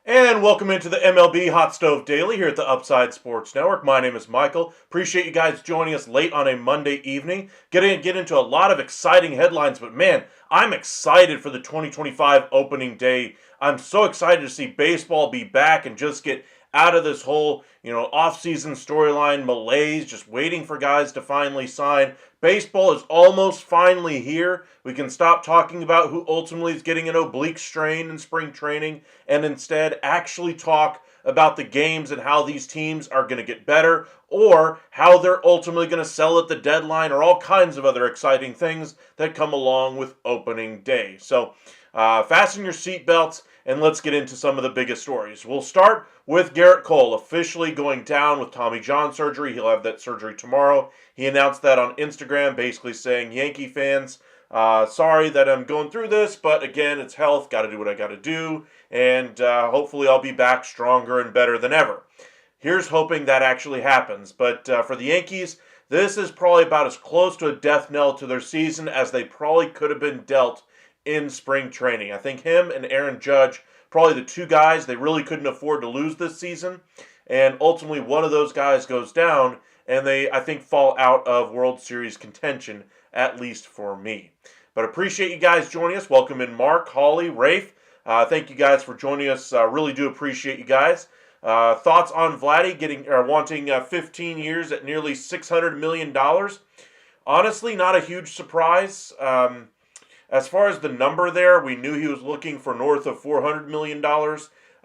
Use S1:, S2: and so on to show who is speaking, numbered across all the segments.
S1: And welcome into the MLB Hot Stove Daily here at the Upside Sports Network. My name is Michael. Appreciate you guys joining us late on a Monday evening. Get into a lot of exciting headlines, but man, I'm excited for the 2025 opening day. I'm so excited to see baseball be back and just get out of this whole, off-season storyline malaise, just waiting for guys to finally sign. Baseball is almost finally here. We can stop talking about who ultimately is getting an oblique strain in spring training and instead actually talk about the games and how these teams are going to get better or how they're ultimately going to sell at the deadline or all kinds of other exciting things that come along with opening day. So fasten your seatbelts and let's get into some of the biggest stories. We'll start with Garrett Cole officially going down with Tommy John surgery. He'll have that surgery tomorrow. He announced that on Instagram, basically saying, Yankee fans, sorry that I'm going through this, but again, it's health. Got to do what I got to do, and hopefully I'll be back stronger and better than ever. Here's hoping that actually happens. But for the Yankees, this is probably about as close to a death knell to their season as they probably could have been dealt in spring training. I think him and Aaron Judge, probably the two guys they really couldn't afford to lose this season. And ultimately, one of those guys goes down, and they, I think, fall out of World Series contention, at least for me. But appreciate you guys joining us. Welcome in Mark, Holly, Rafe. Thank you guys for joining us. Really do appreciate you guys. Thoughts on Vladdy wanting 15 years at nearly $600 million? Honestly, not a huge surprise. As far as the number there, we knew he was looking for north of $400 million.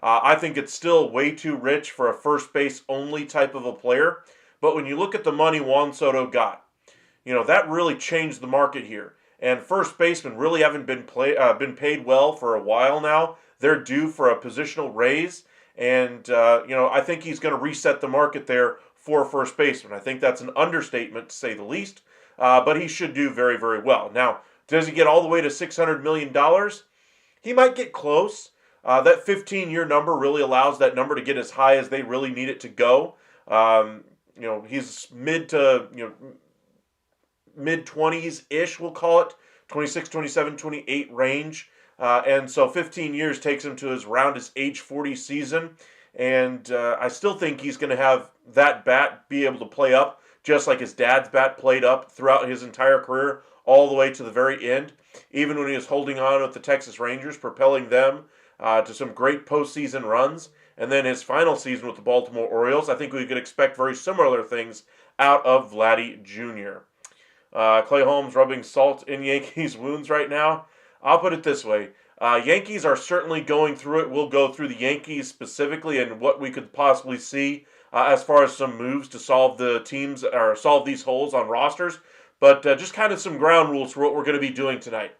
S1: I think it's still way too rich for a first base only type of a player. But when you look at the money Juan Soto got, that really changed the market here. And first basemen really haven't been paid well for a while now. They're due for a positional raise. And, I think he's going to reset the market there for first baseman. I think that's an understatement to say the least. But he should do very, very well. Now, does he get all the way to $600 million? He might get close. That 15-year number really allows that number to get as high as they really need it to go. He's mid 20s ish, we'll call it, 26, 27, 28 range. And so 15 years takes him to around his age 40 season. And I still think he's going to have that bat be able to play up just like his dad's bat played up throughout his entire career, all the way to the very end. Even when he was holding on with the Texas Rangers, propelling them to some great postseason runs. And then his final season with the Baltimore Orioles, I think we could expect very similar things out of Vladdy Jr. Clay Holmes rubbing salt in Yankees' wounds right now. I'll put it this way. Yankees are certainly going through it. We'll go through the Yankees specifically and what we could possibly see as far as some moves to solve the teams or solve these holes on rosters. But just kind of some ground rules for what we're going to be doing tonight.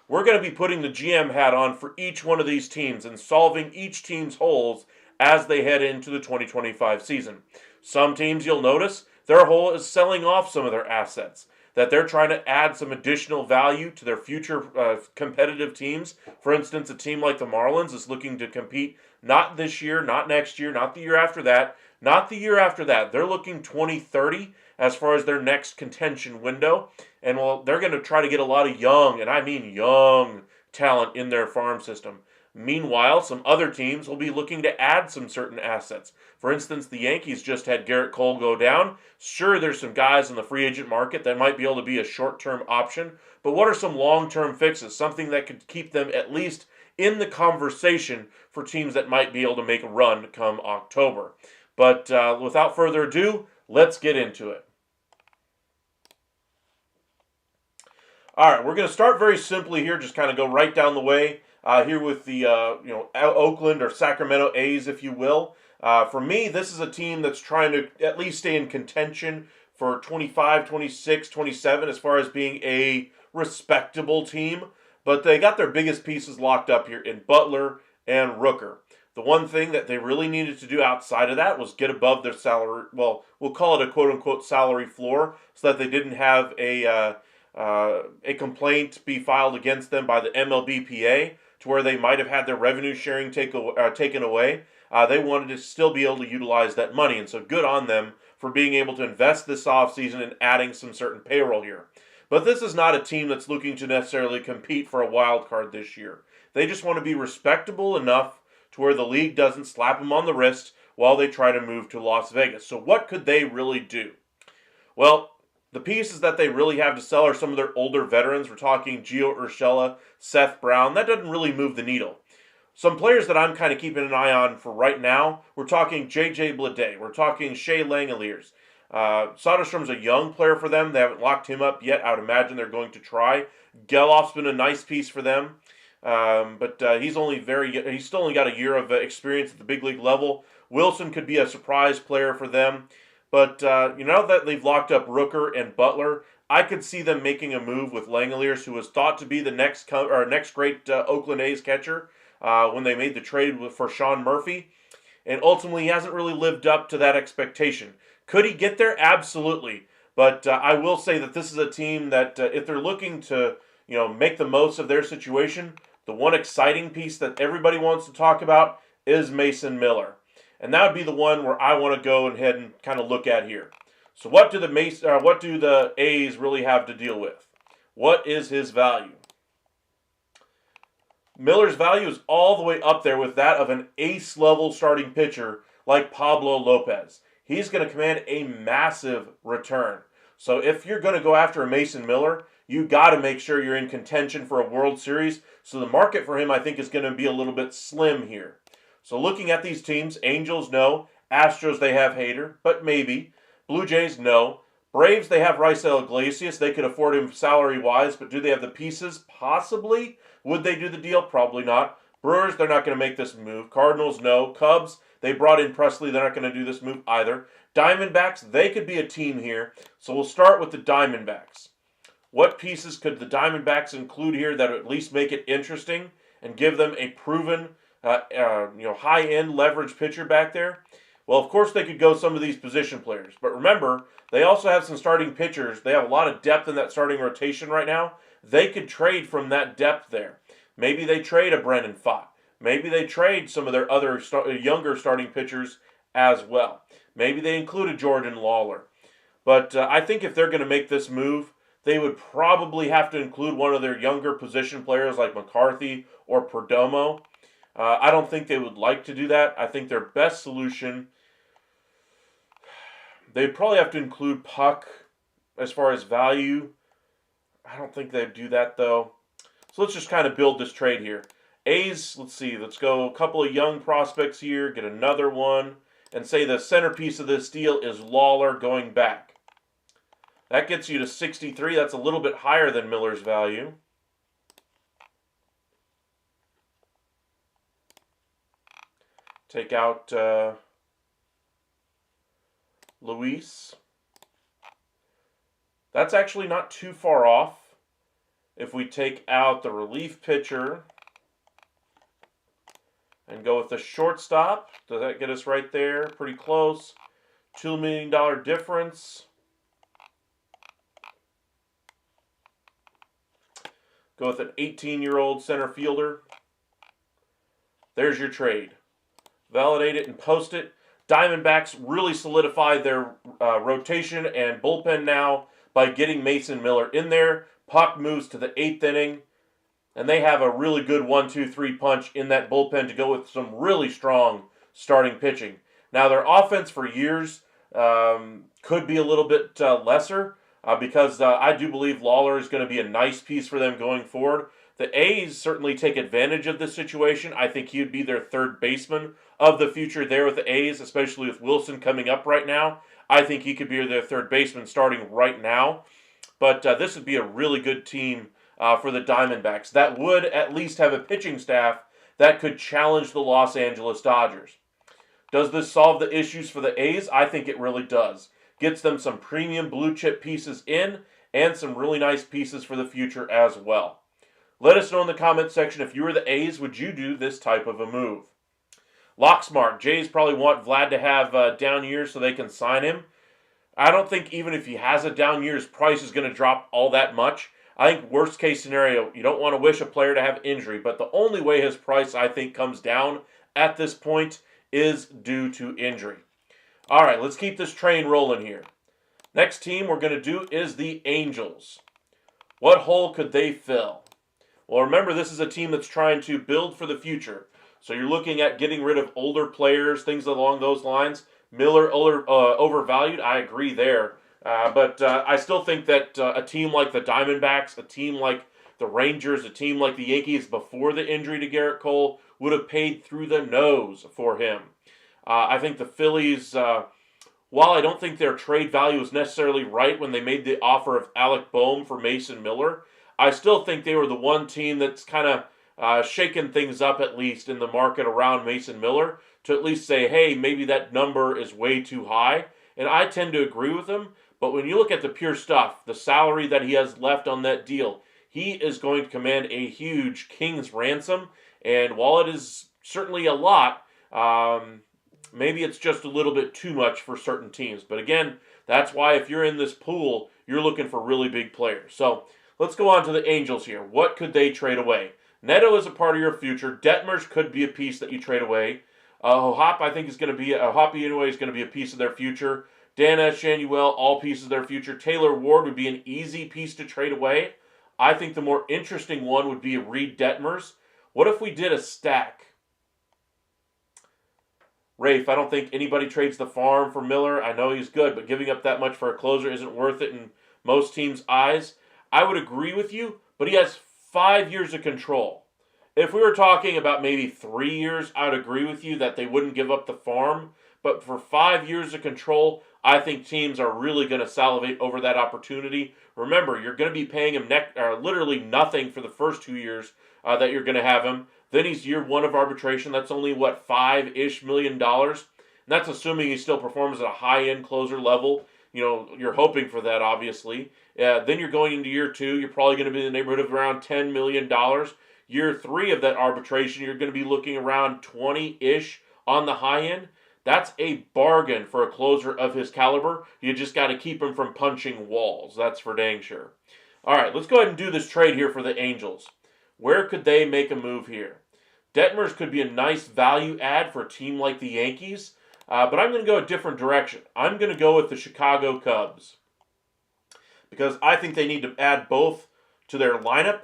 S1: We're going to be putting the GM hat on for each one of these teams and solving each team's holes as they head into the 2025 season. Some teams, you'll notice, their hole is selling off some of their assets, that they're trying to add some additional value to their future competitive teams. For instance, a team like the Marlins is looking to compete not this year, not next year, not the year after that, not the year after that. They're looking 2030 as far as their next contention window. And well, they're going to try to get a lot of young, and I mean young, talent in their farm system. Meanwhile, some other teams will be looking to add some certain assets. For instance, the Yankees just had Garrett Cole go down. Sure, there's some guys in the free agent market that might be able to be a short-term option, but what are some long-term fixes? Something that could keep them at least in the conversation for teams that might be able to make a run come October. But without further ado, let's get into it. All right, we're going to start very simply here, just kind of go right down the way. Here with the Oakland or Sacramento A's, if you will. For me, this is a team that's trying to at least stay in contention for 25, 26, 27 as far as being a respectable team. But they got their biggest pieces locked up here in Butler and Rooker. The one thing that they really needed to do outside of that was get above their salary. Well, we'll call it a quote-unquote salary floor so that they didn't have a complaint be filed against them by the MLBPA to where they might have had their revenue sharing taken away. They wanted to still be able to utilize that money, and so good on them for being able to invest this offseason and adding some certain payroll here. But this is not a team that's looking to necessarily compete for a wild card this year. They just want to be respectable enough to where the league doesn't slap them on the wrist while they try to move to Las Vegas. So what could they really do? Well, the pieces that they really have to sell are some of their older veterans. We're talking Gio Urshela, Seth Brown. That doesn't really move the needle. Some players that I'm kind of keeping an eye on for right now, we're talking J.J. Bleday. We're talking Shea Langeliers. Soderstrom's a young player for them. They haven't locked him up yet. I would imagine they're going to try. Gelof's been a nice piece for them. But he's still only got a year of experience at the big league level. Wilson could be a surprise player for them. But now that they've locked up Rooker and Butler, I could see them making a move with Langeliers, who was thought to be the next great Oakland A's catcher when they made the trade for Sean Murphy. And ultimately, he hasn't really lived up to that expectation. Could he get there? Absolutely. But I will say that this is a team that if they're looking to make the most of their situation, the one exciting piece that everybody wants to talk about is Mason Miller. And that would be the one where I want to go ahead and kind of look at here. So what do the A's really have to deal with? What is his value? Miller's value is all the way up there with that of an ace-level starting pitcher like Pablo Lopez. He's going to command a massive return. So if you're going to go after a Mason Miller, you got to make sure you're in contention for a World Series. So the market for him, I think, is going to be a little bit slim here. So looking at these teams, Angels, no. Astros, they have Hader, but maybe. Blue Jays, no. Braves, they have Raisel Iglesias. They could afford him salary-wise, but do they have the pieces? Possibly. Would they do the deal? Probably not. Brewers, they're not going to make this move. Cardinals, no. Cubs, they brought in Presley. They're not going to do this move either. Diamondbacks, they could be a team here. So we'll start with the Diamondbacks. What pieces could the Diamondbacks include here that would at least make it interesting and give them a proven high-end leverage pitcher back there? Well, of course, they could go some of these position players. But remember, they also have some starting pitchers. They have a lot of depth in that starting rotation right now. They could trade from that depth there. Maybe they trade a Brennan Pfaadt. Maybe they trade some of their other younger starting pitchers as well. Maybe they include a Jordan Lawler. But I think if they're going to make this move, they would probably have to include one of their younger position players like McCarthy or Perdomo. I don't think they would like to do that. I think their best solution, they'd probably have to include Puck as far as value. I don't think they'd do that though. So let's just kind of build this trade here. A's, let's see, let's go a couple of young prospects here, get another one, and say the centerpiece of this deal is Lawler going back. That gets you to 63. That's a little bit higher than Miller's value. Take out Luis. That's actually not too far off. If we take out the relief pitcher and go with the shortstop, does that get us right there? Pretty close. $2 million difference. Go with an 18-year-old center fielder. There's your trade. Validate it and post it. Diamondbacks really solidified their rotation and bullpen now by getting Mason Miller in there. Puck moves to the 8th inning, and they have a really good 1-2-3 punch in that bullpen to go with some really strong starting pitching. Now, their offense for years could be a little bit lesser because I do believe Lawler is going to be a nice piece for them going forward. The A's certainly take advantage of this situation. I think he would be their third baseman of the future there with the A's, especially with Wilson coming up right now. I think he could be their third baseman starting right now. But this would be a really good team for the Diamondbacks. That would at least have a pitching staff that could challenge the Los Angeles Dodgers. Does this solve the issues for the A's? I think it really does. Gets them some premium blue chip pieces in and some really nice pieces for the future as well. Let us know in the comment section if you were the A's, would you do this type of a move? Locksmart, Jays probably want Vlad to have down years so they can sign him. I don't think even if he has a down year, his price is going to drop all that much. I think worst case scenario, you don't want to wish a player to have injury, but the only way his price, I think, comes down at this point is due to injury. All right, let's keep this train rolling here. Next team we're going to do is the Angels. What hole could they fill? Well, remember, this is a team that's trying to build for the future. So you're looking at getting rid of older players, things along those lines. Miller overvalued, I agree there. But I still think that a team like the Diamondbacks, a team like the Rangers, a team like the Yankees before the injury to Garrett Cole would have paid through the nose for him. I think the Phillies, while I don't think their trade value was necessarily right when they made the offer of Alec Boehm for Mason Miller, I still think they were the one team that's kind of shaken things up at least in the market around Mason Miller to at least say, hey, maybe that number is way too high. And I tend to agree with him. But when you look at the pure stuff, the salary that he has left on that deal, he is going to command a huge king's ransom. And while it is certainly a lot, maybe it's just a little bit too much for certain teams. But again, that's why if you're in this pool, you're looking for really big players. So let's go on to the Angels here. What could they trade away? Neto is a part of your future. Detmers could be a piece that you trade away. Hop, I think, is going to be Hoppy anyway is going to be a piece of their future. Dana, Shanuel, all pieces of their future. Taylor Ward would be an easy piece to trade away. I think the more interesting one would be Reed Detmers. What if we did a stack? Rafe, I don't think anybody trades the farm for Miller. I know he's good, but giving up that much for a closer isn't worth it in most teams' eyes. I would agree with you, but he has 5 years of control. If we were talking about maybe 3 years, I would agree with you that they wouldn't give up the farm. But for 5 years of control, I think teams are really going to salivate over that opportunity. Remember, you're going to be paying him literally nothing for the first 2 years that you're going to have him. Then he's year one of arbitration. That's only, $5-ish million? And that's assuming he still performs at a high-end closer level. You know, you're hoping for that, obviously. Then you're going into year two. You're probably going to be in the neighborhood of around $10 million. Year three of that arbitration, you're going to be looking around 20-ish on the high end. That's a bargain for a closer of his caliber. You just got to keep him from punching walls. That's for dang sure. All right, let's go ahead and do this trade here for the Angels. Where could they make a move here? Detmers could be a nice value add for a team like the Yankees, but I'm going to go a different direction. I'm going to go with the Chicago Cubs because I think they need to add both to their lineup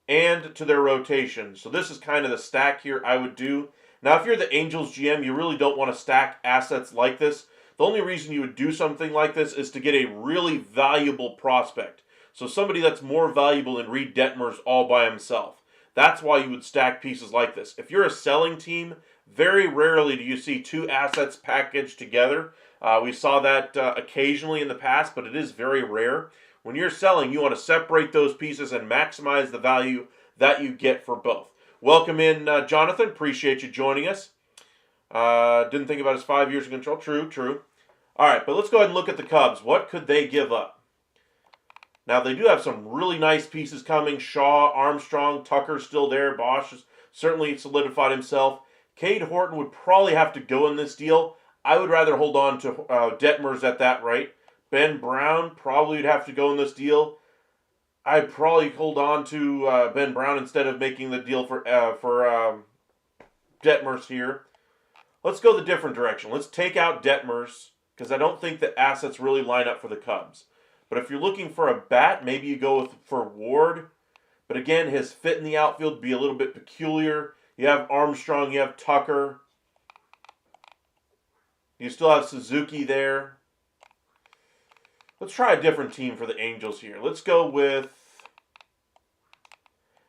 S1: and to their rotation. So this is kind of the stack here I would do. Now, if you're the Angels GM, you really don't want to stack assets like this. The only reason you would do something like this is to get a really valuable prospect. So somebody that's more valuable than Reed Detmers all by himself. That's why you would stack pieces like this. If you're a selling team, very rarely do you see two assets packaged together. We saw that occasionally in the past, but it is very rare. When you're selling, you want to separate those pieces and maximize the value that you get for both. Welcome in, Jonathan. Appreciate you joining us. Didn't think about his 5 years of control. True. All right, but let's go ahead and look at the Cubs. What could they give up? Now, they do have some really nice pieces coming. Shaw, Armstrong, Tucker's still there. Bosch has certainly solidified himself. Cade Horton would probably have to go in this deal. I would rather hold on to Detmers at that rate. Ben Brown probably would have to go in this deal. I'd probably hold on to Ben Brown instead of making the deal for Detmers here. Let's go the different direction. Let's take out Detmers because I don't think the assets really line up for the Cubs. But if you're looking for a bat, maybe you go for Ward. But again, his fit in the outfield would be a little bit peculiar. You have Armstrong, you have Tucker. You still have Suzuki there. Let's try a different team for the Angels here. Let's go with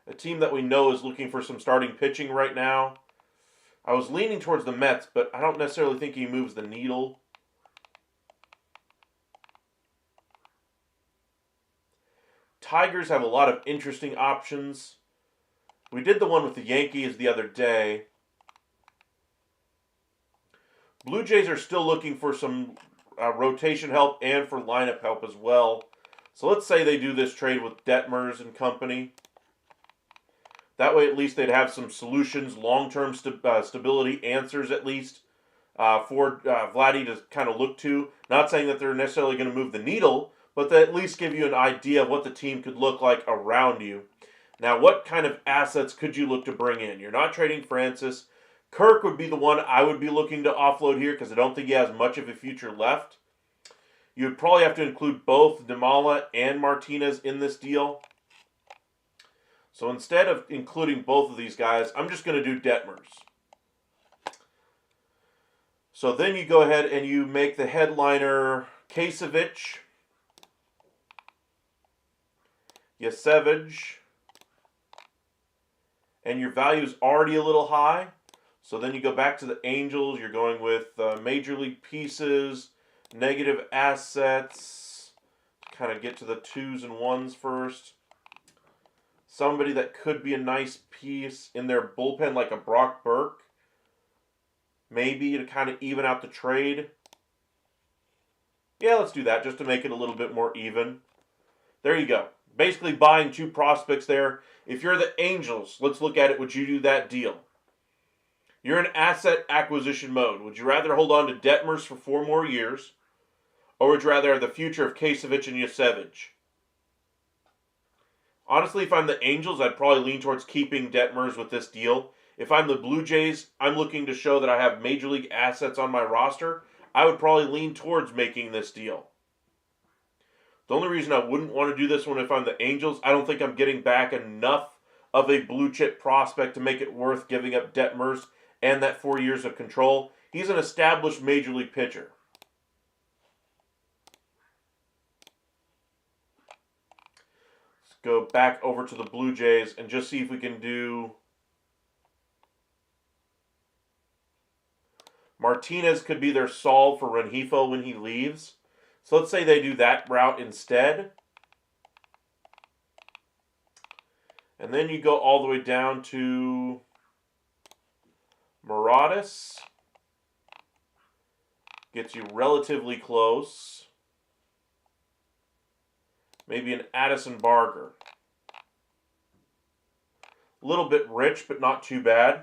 S1: a team that we know is looking for some starting pitching right now. I was leaning towards the Mets, but I don't necessarily think he moves the needle. Tigers have a lot of interesting options. We did the one with the Yankees the other day. Blue Jays are still looking for some rotation help and for lineup help as well. So let's say they do this trade with Detmers and company. That way at least they'd have some solutions, long-term stability answers at least for Vladdy to kind of look to. Not saying that they're necessarily going to move the needle, but they at least give you an idea of what the team could look like around you. Now, what kind of assets could you look to bring in? You're not trading Francis. Kirk would be the one I would be looking to offload here because I don't think he has much of a future left. You would probably have to include both Damala and Martinez in this deal. So instead of including both of these guys, I'm just going to do Detmers. So then you go ahead and you make the headliner Kasevich, Yasevich, and your value is already a little high. So then you go back to the Angels. You're going with major league pieces, negative assets. Kind of get to the 2s and 1s first. Somebody that could be a nice piece in their bullpen like a Brock Burke. Maybe to kind of even out the trade. Yeah, let's do that just to make it a little bit more even. There you go. Basically buying 2 prospects there. If you're the Angels, let's look at it. Would you do that deal? You're in asset acquisition mode. Would you rather hold on to Detmers for 4 more years? Or would you rather have the future of Kasevich and Yasevich? Honestly, if I'm the Angels, I'd probably lean towards keeping Detmers with this deal. If I'm the Blue Jays, I'm looking to show that I have major league assets on my roster. I would probably lean towards making this deal. The only reason I wouldn't want to do this one if I'm the Angels, I don't think I'm getting back enough of a blue chip prospect to make it worth giving up Detmers and that 4 years of control. He's an established major league pitcher. Let's go back over to the Blue Jays and just see if we can do... Martinez could be their solve for Rengifo when he leaves. So let's say they do that route instead. And then you go all the way down to Muratis. Gets you relatively close. Maybe an Addison Barger. A little bit rich, but not too bad.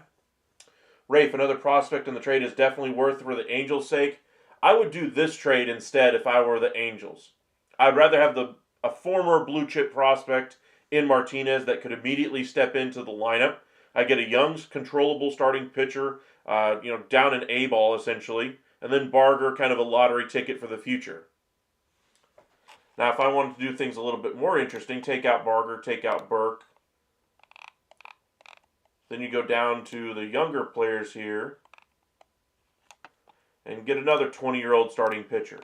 S1: Rafe, another prospect in the trade, is definitely worth for the Angels' sake. I would do this trade instead if I were the Angels. I'd rather have a former blue chip prospect in Martinez that could immediately step into the lineup. I get a young, controllable starting pitcher, down an A ball essentially, and then Barger, kind of a lottery ticket for the future. Now, if I wanted to do things a little bit more interesting, take out Barger, take out Burke. Then you go down to the younger players here and get another 20-year-old starting pitcher.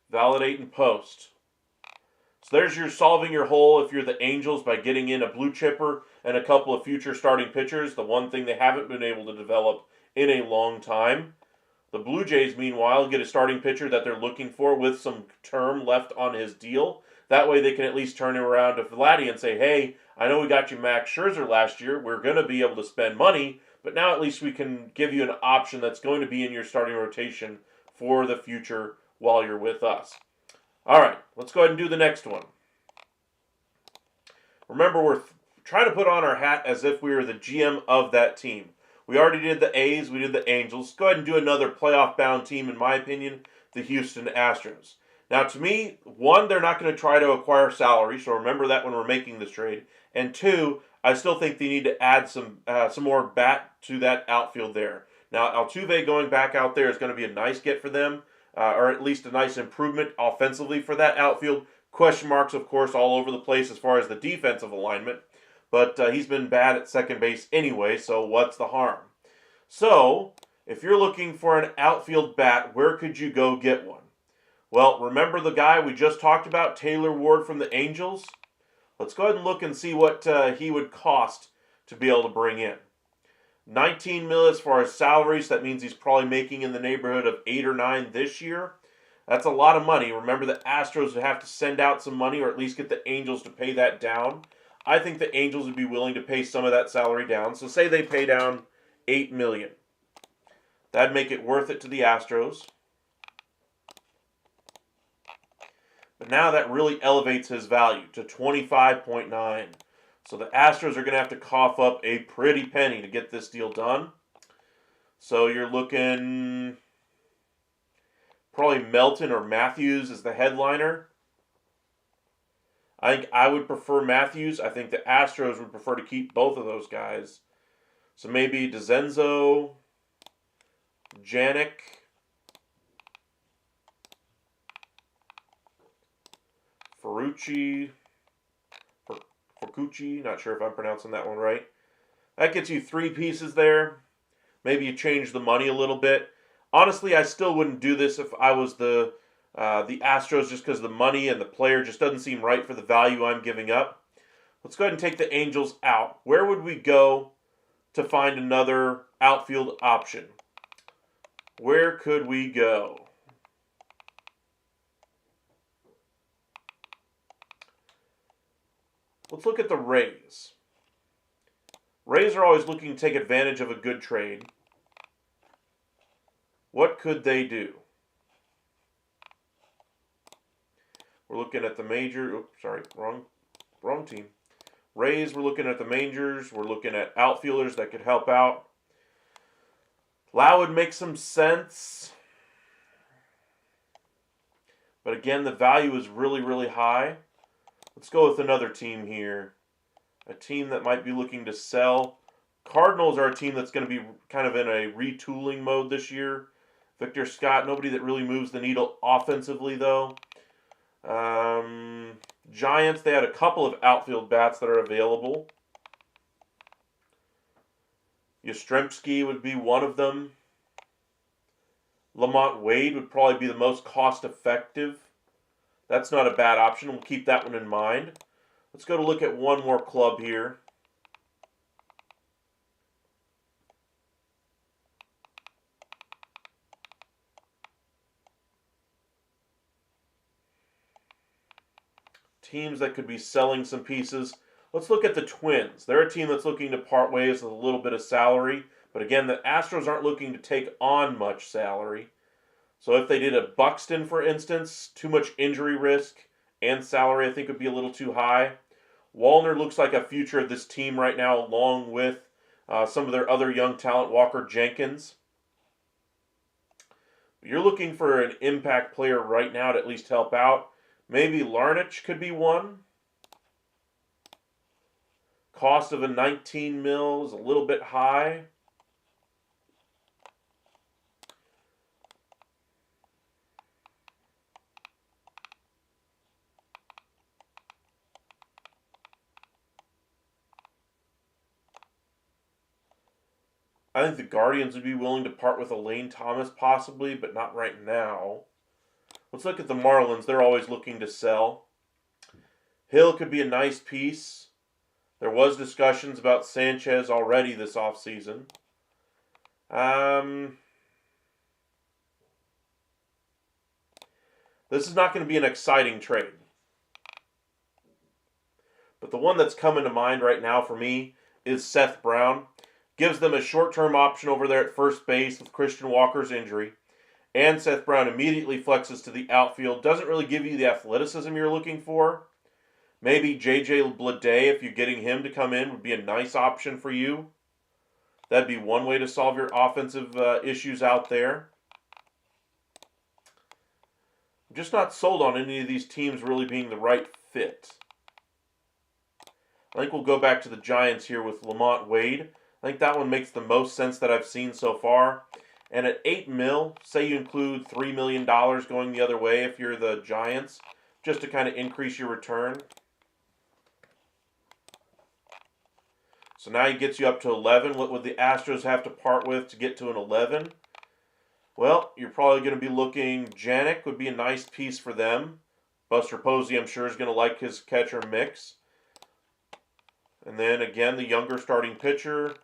S1: Validate and post. So there's your solving your hole if you're the Angels by getting in a blue chipper and a couple of future starting pitchers, the one thing they haven't been able to develop in a long time. The Blue Jays, meanwhile, get a starting pitcher that they're looking for with some term left on his deal. That way they can at least turn it around to Vladdy and say, hey, I know we got you Max Scherzer last year. We're going to be able to spend money, but now at least we can give you an option that's going to be in your starting rotation for the future while you're with us. All right, let's go ahead and do the next one. Remember, we're trying to put on our hat as if we were the GM of that team. We already did the A's, we did the Angels. Go ahead and do another playoff-bound team, in my opinion, the Houston Astros. Now, to me, one, they're not going to try to acquire salary, so remember that when we're making this trade. And two, I still think they need to add some more bat to that outfield there. Now, Altuve going back out there is going to be a nice get for them, or at least a nice improvement offensively for that outfield. Question marks, of course, all over the place as far as the defensive alignment. But he's been bad at second base anyway, so what's the harm? So, if you're looking for an outfield bat, where could you go get one? Well, remember the guy we just talked about, Taylor Ward from the Angels? Let's go ahead and look and see what he would cost to be able to bring in. $19 million as far as salaries. That means he's probably making in the neighborhood of 8 or 9 this year. That's a lot of money. Remember, the Astros would have to send out some money or at least get the Angels to pay that down. I think the Angels would be willing to pay some of that salary down. So say they pay down $8 million. That'd make it worth it to the Astros. But now that really elevates his value to 25.9. So the Astros are going to have to cough up a pretty penny to get this deal done. So you're looking probably Melton or Matthews as the headliner. I think I would prefer Matthews. I think the Astros would prefer to keep both of those guys. So maybe DeZenzo, Janik, Ferrucci, not sure if I'm pronouncing that one right. That gets you 3 pieces there. Maybe you change the money a little bit. Honestly, I still wouldn't do this if I was the Astros, just because the money and the player just doesn't seem right for the value I'm giving up. Let's go ahead and take the Angels out. Where would we go to find another outfield option? Where could we go? Let's look at the Rays. Rays are always looking to take advantage of a good trade. What could they do? We're looking at the major. Oops, sorry, wrong team. Rays, we're looking at the majors. We're looking at outfielders that could help out. Lau would make some sense. But again, the value is really, really high. Let's go with another team here. A team that might be looking to sell. Cardinals are a team that's going to be kind of in a retooling mode this year. Victor Scott, nobody that really moves the needle offensively, though. Giants, they had a couple of outfield bats that are available. Yastrzemski would be one of them. Lamont Wade would probably be the most cost-effective. That's not a bad option. We'll keep that one in mind. Let's go to look at one more club here. Teams that could be selling some pieces. Let's look at the Twins. They're a team that's looking to part ways with a little bit of salary. But again, the Astros aren't looking to take on much salary. So if they did a Buxton, for instance, too much injury risk and salary I think would be a little too high. Wallner looks like a future of this team right now, along with some of their other young talent, Walker Jenkins. You're looking for an impact player right now to at least help out. Maybe Larnach could be one. cost of a 19 mil is a little bit high. I think the Guardians would be willing to part with Elaine Thomas possibly, but not right now. Let's look at the Marlins. They're always looking to sell. Hill could be a nice piece. There was discussions about Sanchez already this offseason. This is not going to be an exciting trade. But the one that's coming to mind right now for me is Seth Brown. Gives them a short-term option over there at first base with Christian Walker's injury. And Seth Brown immediately flexes to the outfield. Doesn't really give you the athleticism you're looking for. Maybe J.J. Bleday, if you're getting him to come in, would be a nice option for you. That'd be one way to solve your offensive issues out there. I'm just not sold on any of these teams really being the right fit. I think we'll go back to the Giants here with Lamont Wade. I think that one makes the most sense that I've seen so far. And at 8 mil, say you include $3 million going the other way if you're the Giants, just to kind of increase your return. So now he gets you up to 11. What would the Astros have to part with to get to an 11? Well, you're probably going to be looking, Janik would be a nice piece for them. Buster Posey, I'm sure, is going to like his catcher mix. And then again, the younger starting pitcher.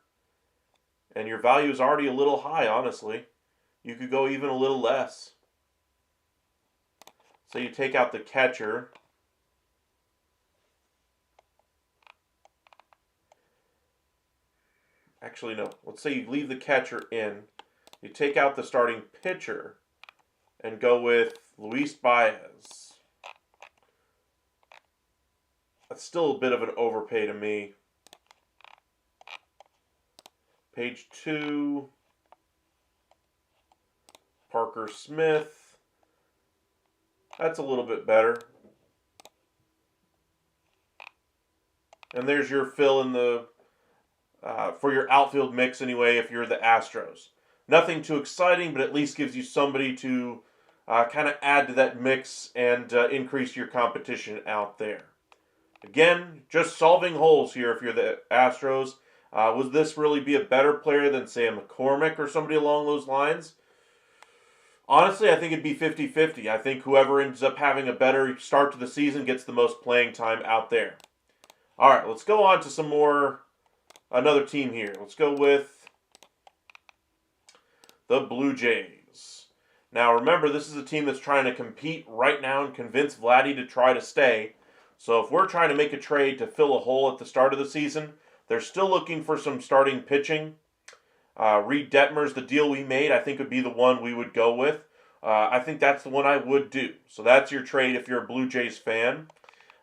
S1: And your value is already a little high, honestly. You could go even a little less. So you take out the catcher. Actually, no. Let's say you leave the catcher in. You take out the starting pitcher and go with Luis Baez. That's still a bit of an overpay to me. Page 2, Parker Smith. That's a little bit better. And there's your fill in the for your outfield mix anyway if you're the Astros. Nothing too exciting, but at least gives you somebody to kind of add to that mix and increase your competition out there. Again, just solving holes here if you're the Astros. Would this really be a better player than, say, a McCormick or somebody along those lines? Honestly, I think it'd be 50-50. I think whoever ends up having a better start to the season gets the most playing time out there. All right, let's go on to another team here. Let's go with the Blue Jays. Now, remember, this is a team that's trying to compete right now and convince Vladdy to try to stay. So if we're trying to make a trade to fill a hole at the start of the season, they're still looking for some starting pitching. Reed Detmer's the deal we made. I think would be the one we would go with. I think that's the one I would do. So that's your trade if you're a Blue Jays fan.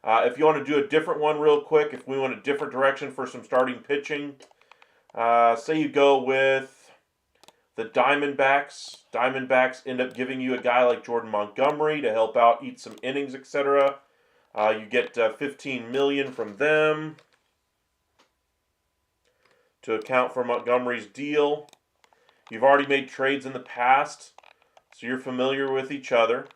S1: If you want to do a different one real quick, if we want a different direction for some starting pitching, say you go with the Diamondbacks. Diamondbacks end up giving you a guy like Jordan Montgomery to help out, eat some innings, etc. You get $15 million from them to account for Montgomery's deal. You've already made trades in the past, so you're familiar with each other.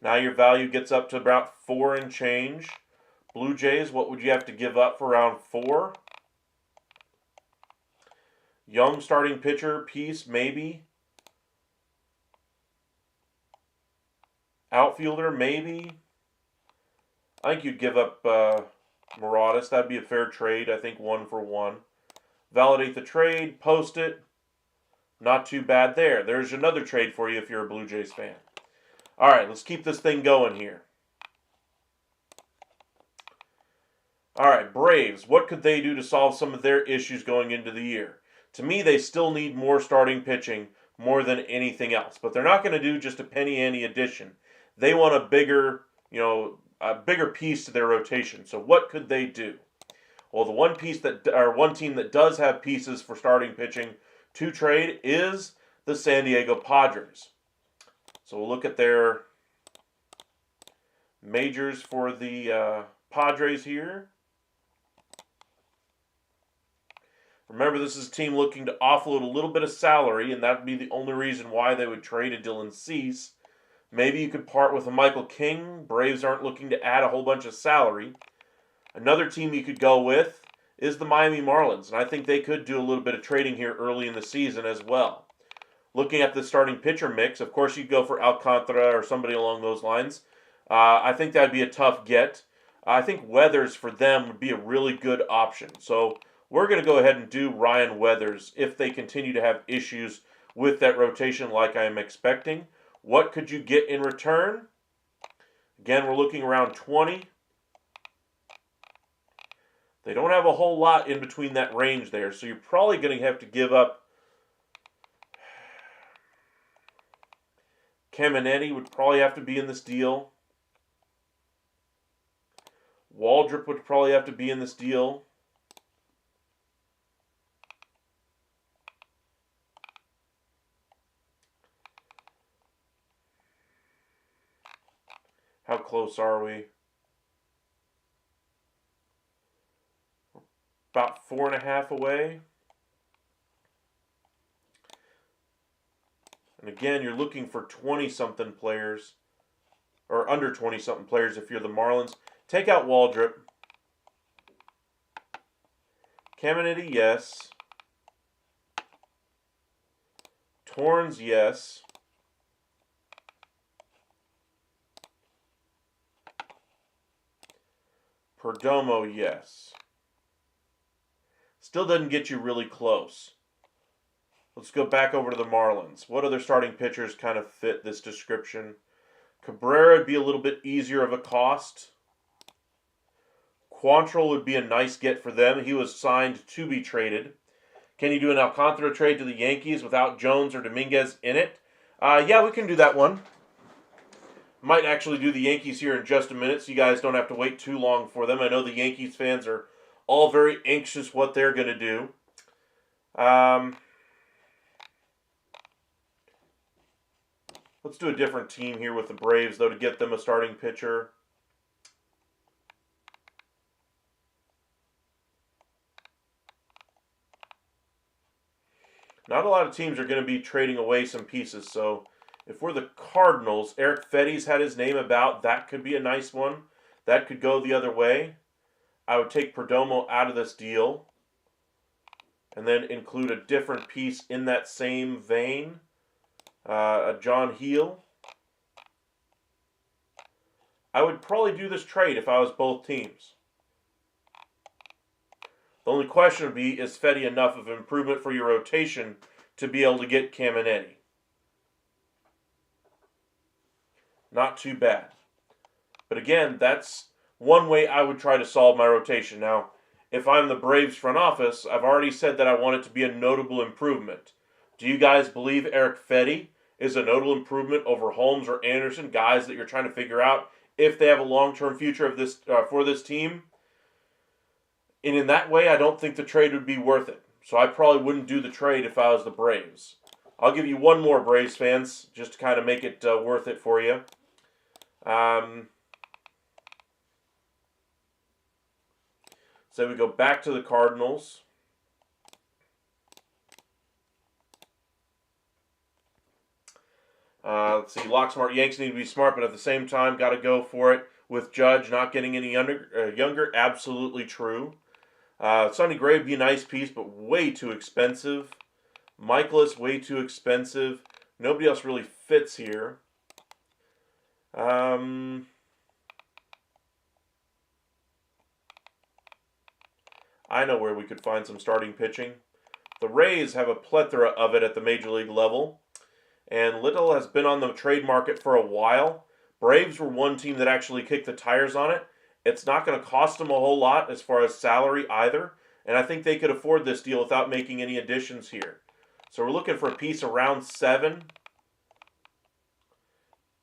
S1: Now your value gets up to about 4 and change. Blue Jays, what would you have to give up for round 4? Young starting pitcher piece, maybe. Outfielder, maybe. I think you'd give up Maraudis. That'd be a fair trade. I think 1 for 1. Validate the trade. Post it. Not too bad there. There's another trade for you if you're a Blue Jays fan. All right, let's keep this thing going here. All right, Braves. What could they do to solve some of their issues going into the year? To me, they still need more starting pitching more than anything else. But they're not going to do just a penny ante addition. They want a bigger piece to their rotation. So what could they do? Well, the one team that does have pieces for starting pitching to trade is the San Diego Padres. So we'll look at their majors for the Padres here. Remember, this is a team looking to offload a little bit of salary, and that would be the only reason why they would trade a Dylan Cease. Maybe you could part with a Michael King. Braves aren't looking to add a whole bunch of salary. Another team you could go with is the Miami Marlins, and I think they could do a little bit of trading here early in the season as well. Looking at the starting pitcher mix, of course you'd go for Alcantara or somebody along those lines. I think that'd be a tough get. I think Weathers for them would be a really good option. So we're going to go ahead and do Ryan Weathers if they continue to have issues with that rotation like I am expecting. What could you get in return? Again, we're looking around 20. They don't have a whole lot in between that range there, so you're probably going to have to give up. Caminetti would probably have to be in this deal. Waldrop would probably have to be in this deal. How close are we? About 4.5 away. And again, you're looking for 20-something players, or under 20-something players if you're the Marlins. Take out Waldrop. Caminetti, yes. Torrens, yes. Perdomo, yes. Still doesn't get you really close. Let's go back over to the Marlins. What other starting pitchers kind of fit this description? Cabrera would be a little bit easier of a cost. Quantrill would be a nice get for them. He was signed to be traded. Can you do an Alcantara trade to the Yankees without Jones or Dominguez in it? Yeah, we can do that one. Might actually do the Yankees here in just a minute, so you guys don't have to wait too long for them. I know the Yankees fans are all very anxious what they're going to do. Let's do a different team here with the Braves, though, to get them a starting pitcher. Not a lot of teams are going to be trading away some pieces, so if we're the Cardinals, Eric Fetty's had his name about. That could be a nice one. That could go the other way. I would take Perdomo out of this deal and then include a different piece in that same vein. A John Heel. I would probably do this trade if I was both teams. The only question would be, is Fetty enough of an improvement for your rotation to be able to get Caminetti? Not too bad. But again, that's one way I would try to solve my rotation. Now, if I'm the Braves front office, I've already said that I want it to be a notable improvement. Do you guys believe Eric Fetty is a notable improvement over Holmes or Anderson, guys that you're trying to figure out if they have a long-term future of this for this team? And in that way, I don't think the trade would be worth it. So I probably wouldn't do the trade if I was the Braves. I'll give you one more, Braves fans, just to kind of make it worth it for you. So we go back to the Cardinals. Let's see, lock smart Yanks need to be smart, but at the same time, got to go for it with Judge not getting any younger. Absolutely true. Sonny Gray would be a nice piece, but way too expensive. Michaelis, way too expensive. Nobody else really fits here. I know where we could find some starting pitching. The Rays have a plethora of it at the major league level. And Little has been on the trade market for a while. Braves were one team that actually kicked the tires on it. It's not going to cost them a whole lot as far as salary either. And I think they could afford this deal without making any additions here. So we're looking for a piece around 7.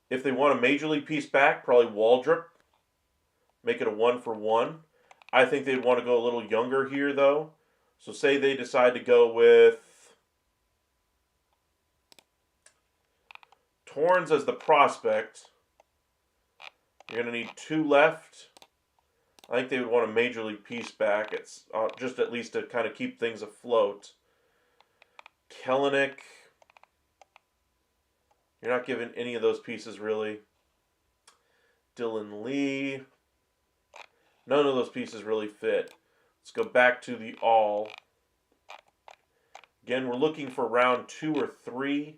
S1: If they want a major league piece back, probably Waldrop. Make it a 1-for-1. I think they'd want to go a little younger here, though. So say they decide to go with Torrens as the prospect. You're going to need 2 left. I think they would want a major league piece back. It's just at least to kind of keep things afloat. Kellenic. You're not giving any of those pieces really. Dylan Lee. None of those pieces really fit. Let's go back to the all. Again, we're looking for round 2 or 3.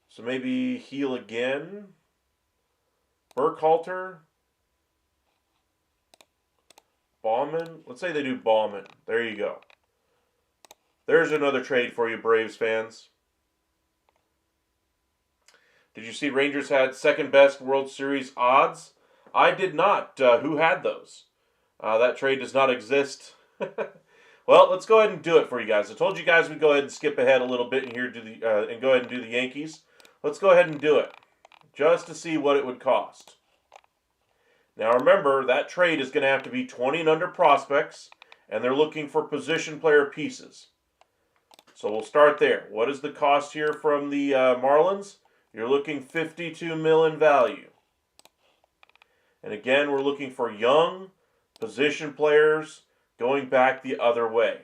S1: So maybe Heal again. Burkhalter. Bauman. Let's say they do Bauman. There you go. There's another trade for you, Braves fans. Did you see Rangers had second best World Series odds? I did not. Who had those? That trade does not exist. Well, let's go ahead and do it for you guys. I told you guys we'd go ahead and skip ahead a little bit and and go ahead and do the Yankees. Let's go ahead and do it, just to see what it would cost. Now remember, that trade is going to have to be 20 and under prospects, and they're looking for position player pieces. So we'll start there. What is the cost here from the Marlins? You're looking $52 million value. And again, we're looking for young position players going back the other way.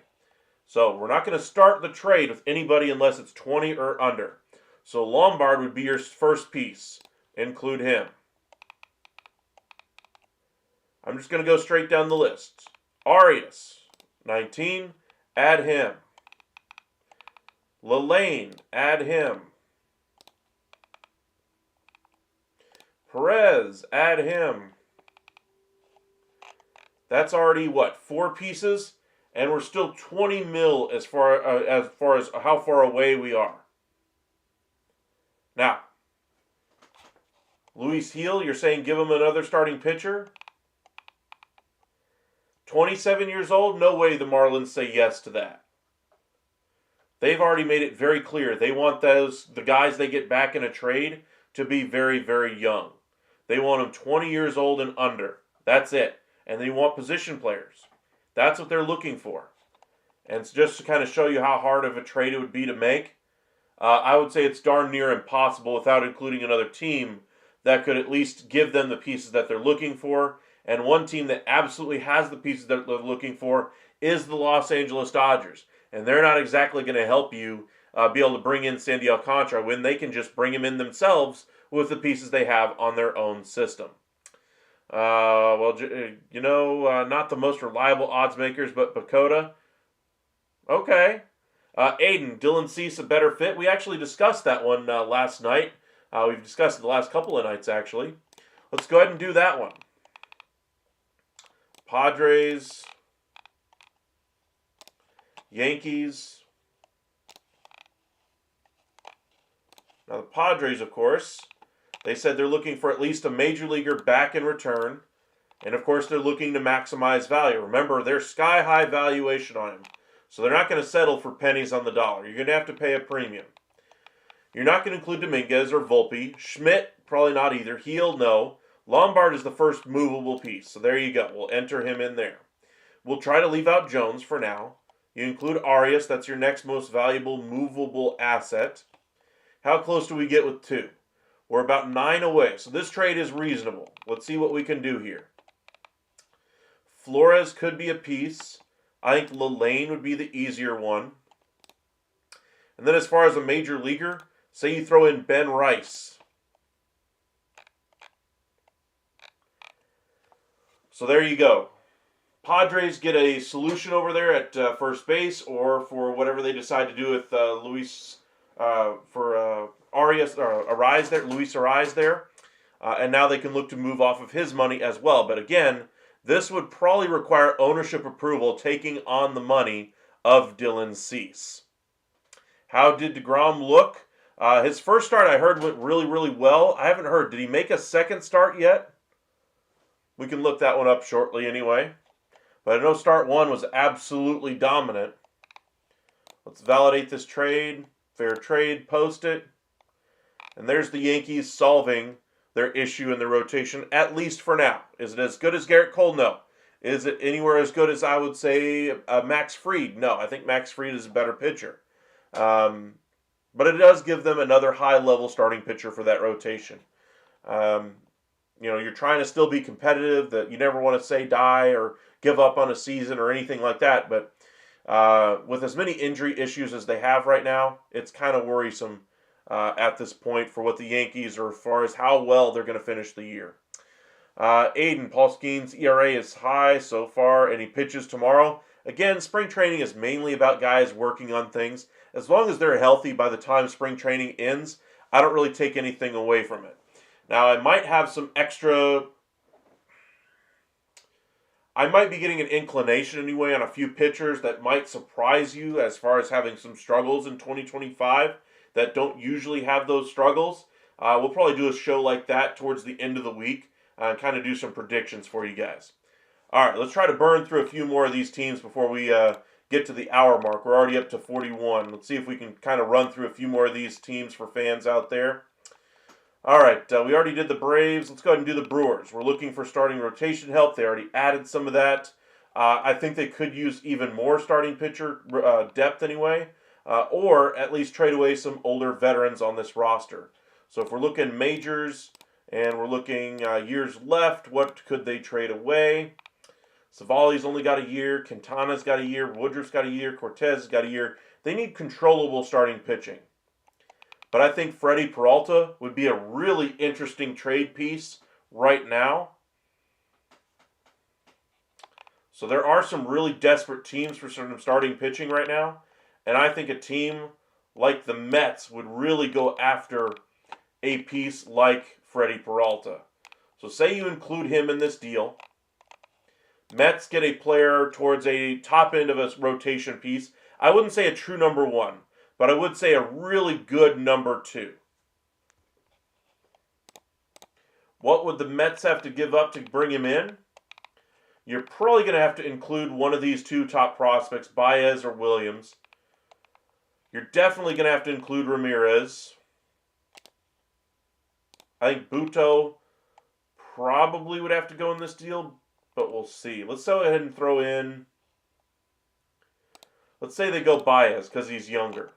S1: So we're not going to start the trade with anybody unless it's 20 or under. So Lombard would be your first piece. Include him. I'm just going to go straight down the list. Arias, 19, add him. Lelane, add him. Perez, add him. That's already, what, 4 pieces? And we're still 20 mil as far as how far away we are. Now, Luis Gil, you're saying give him another starting pitcher? 27 years old? No way the Marlins say yes to that. They've already made it very clear. They want the guys they get back in a trade to be very, very young. They want them 20 years old and under. That's it. And they want position players. That's what they're looking for. And it's just to kind of show you how hard of a trade it would be to make. I would say it's darn near impossible without including another team that could at least give them the pieces that they're looking for. And one team that absolutely has the pieces that they're looking for is the Los Angeles Dodgers. And they're not exactly going to help you be able to bring in Sandy Alcantara when they can just bring him in themselves with the pieces they have on their own system. Not the most reliable odds makers, but Bakota. Okay. Aiden, Dylan Cease a better fit. We actually discussed that one last night. We've discussed it the last couple of nights, actually. Let's go ahead and do that one. Padres. Yankees. Now the Padres, of course, they said they're looking for at least a major leaguer back in return. And of course, they're looking to maximize value. Remember, they're sky-high valuation on him. So they're not going to settle for pennies on the dollar. You're going to have to pay a premium. You're not going to include Dominguez or Volpe. Schmidt, probably not either. Heel, no. Lombard is the first movable piece. So there you go. We'll enter him in there. We'll try to leave out Jones for now. You include Arias. That's your next most valuable movable asset. How close do we get with 2? We're about 9 away. So this trade is reasonable. Let's see what we can do here. Flores could be a piece. I think Lelane would be the easier one. And then as far as a major leaguer, say you throw in Ben Rice. So there you go. Padres get a solution over there at first base, or for whatever they decide to do with Luis Arias there. And now they can look to move off of his money as well. But again, this would probably require ownership approval taking on the money of Dylan Cease. How did DeGrom look? His first start I heard went really, really well. I haven't heard. Did he make a second start yet? We can look that one up shortly anyway. But I know start 1 was absolutely dominant. Let's validate this trade. Fair trade. Post it. And there's the Yankees solving their issue in the rotation, at least for now. Is it as good as Garrett Cole? No. Is it anywhere as good as I would say Max Fried? No, I think Max Fried is a better pitcher. but it does give them another high-level starting pitcher for that rotation. Um, you're trying to still be competitive. That you never want to say die or give up on a season or anything like that. But with as many injury issues as they have right now, it's kind of worrisome at this point for what the Yankees are as far as how well they're going to finish the year. Aiden, Paul Skeen's ERA is high so far, and he pitches tomorrow. Again, spring training is mainly about guys working on things. As long as they're healthy by the time spring training ends, I don't really take anything away from it. Now, I might have some extra. I might be getting an inclination anyway on a few pitchers that might surprise you as far as having some struggles in 2025 that don't usually have those struggles. We'll probably do a show like that towards the end of the week and kind of do some predictions for you guys. All right, let's try to burn through a few more of these teams before we get to the hour mark. We're already up to 41. Let's see if we can kind of run through a few more of these teams for fans out there. All right, we already did the Braves. Let's go ahead and do the Brewers. We're looking for starting rotation help. They already added some of that. I think they could use even more starting pitcher depth anyway, or at least trade away some older veterans on this roster. So if we're looking majors and we're looking years left, what could they trade away? Savali's only got a year. Quintana's got a year. Woodruff's got a year. Cortez has got a year. They need controllable starting pitching. But I think Freddie Peralta would be a really interesting trade piece right now. So there are some really desperate teams for some starting pitching right now. And I think a team like the Mets would really go after a piece like Freddie Peralta. So say you include him in this deal. Mets get a player towards a top end of a rotation piece. I wouldn't say a true number one, but I would say a really good number two. What would the Mets have to give up to bring him in? You're probably going to have to include one of these two top prospects, Baez or Williams. You're definitely going to have to include Ramirez. I think Buto probably would have to go in this deal, but we'll see. Let's go ahead and throw in, let's say they go Baez because he's younger.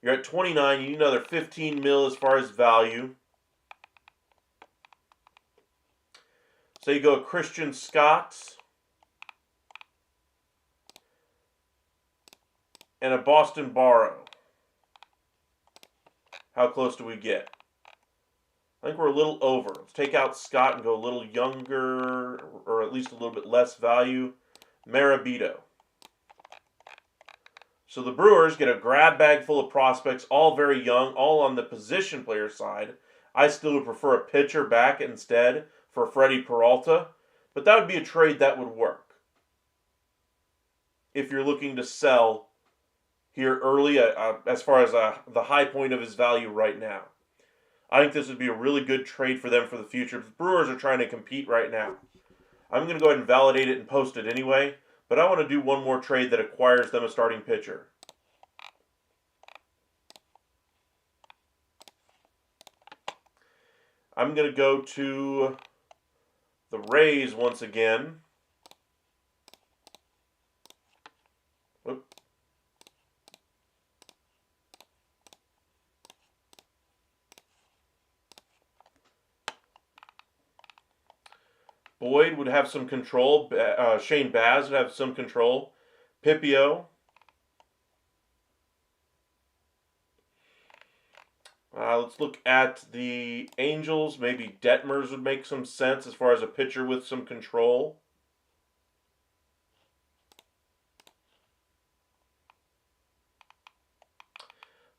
S1: You're at 29, you need another 15 mil as far as value. So you go Christian Scott and a Boston Barrow. How close do we get? I think we're a little over. Let's take out Scott and go a little younger, or at least a little bit less value. Marabito. So the Brewers get a grab bag full of prospects, all very young, all on the position player side. I still would prefer a pitcher back instead for Freddie Peralta, but that would be a trade that would work. If you're looking to sell here early, as far as the high point of his value right now. I think this would be a really good trade for them for the future. The Brewers are trying to compete right now. I'm going to go ahead and validate it and post it anyway, but I want to do one more trade that acquires them a starting pitcher. I'm going to go to the Rays once again. Oop. Boyd would have some control. Shane Baz would have some control. Pipio. Let's look at the Angels. Maybe Detmers would make some sense as far as a pitcher with some control.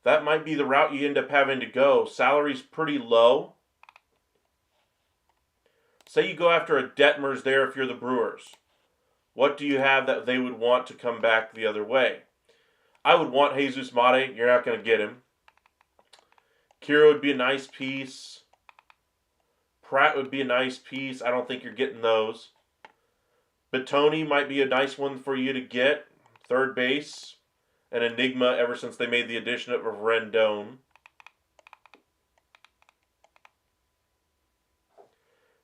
S1: That might be the route you end up having to go. Salary's pretty low. Say you go after a Detmers there if you're the Brewers. What do you have that they would want to come back the other way? I would want Jesus Mate. You're not going to get him. Kira would be a nice piece. Pratt would be a nice piece. I don't think you're getting those. Batoni might be a nice one for you to get. Third base. An enigma ever since they made the addition of Rendon.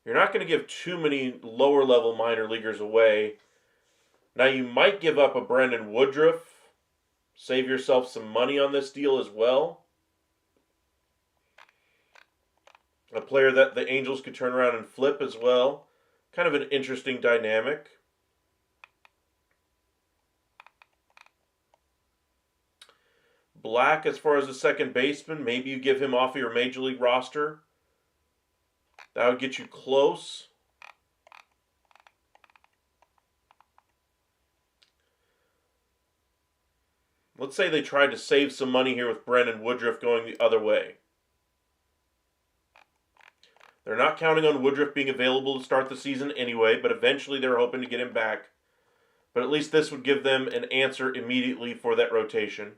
S1: You're not going to give too many lower level minor leaguers away. Now you might give up a Brandon Woodruff. Save yourself some money on this deal as well. A player that the Angels could turn around and flip as well. Kind of an interesting dynamic. Black, as far as a second baseman, maybe you give him off of your major league roster. That would get you close. Let's say they tried to save some money here with Brandon Woodruff going the other way. They're not counting on Woodruff being available to start the season anyway, but eventually they're hoping to get him back. But at least this would give them an answer immediately for that rotation.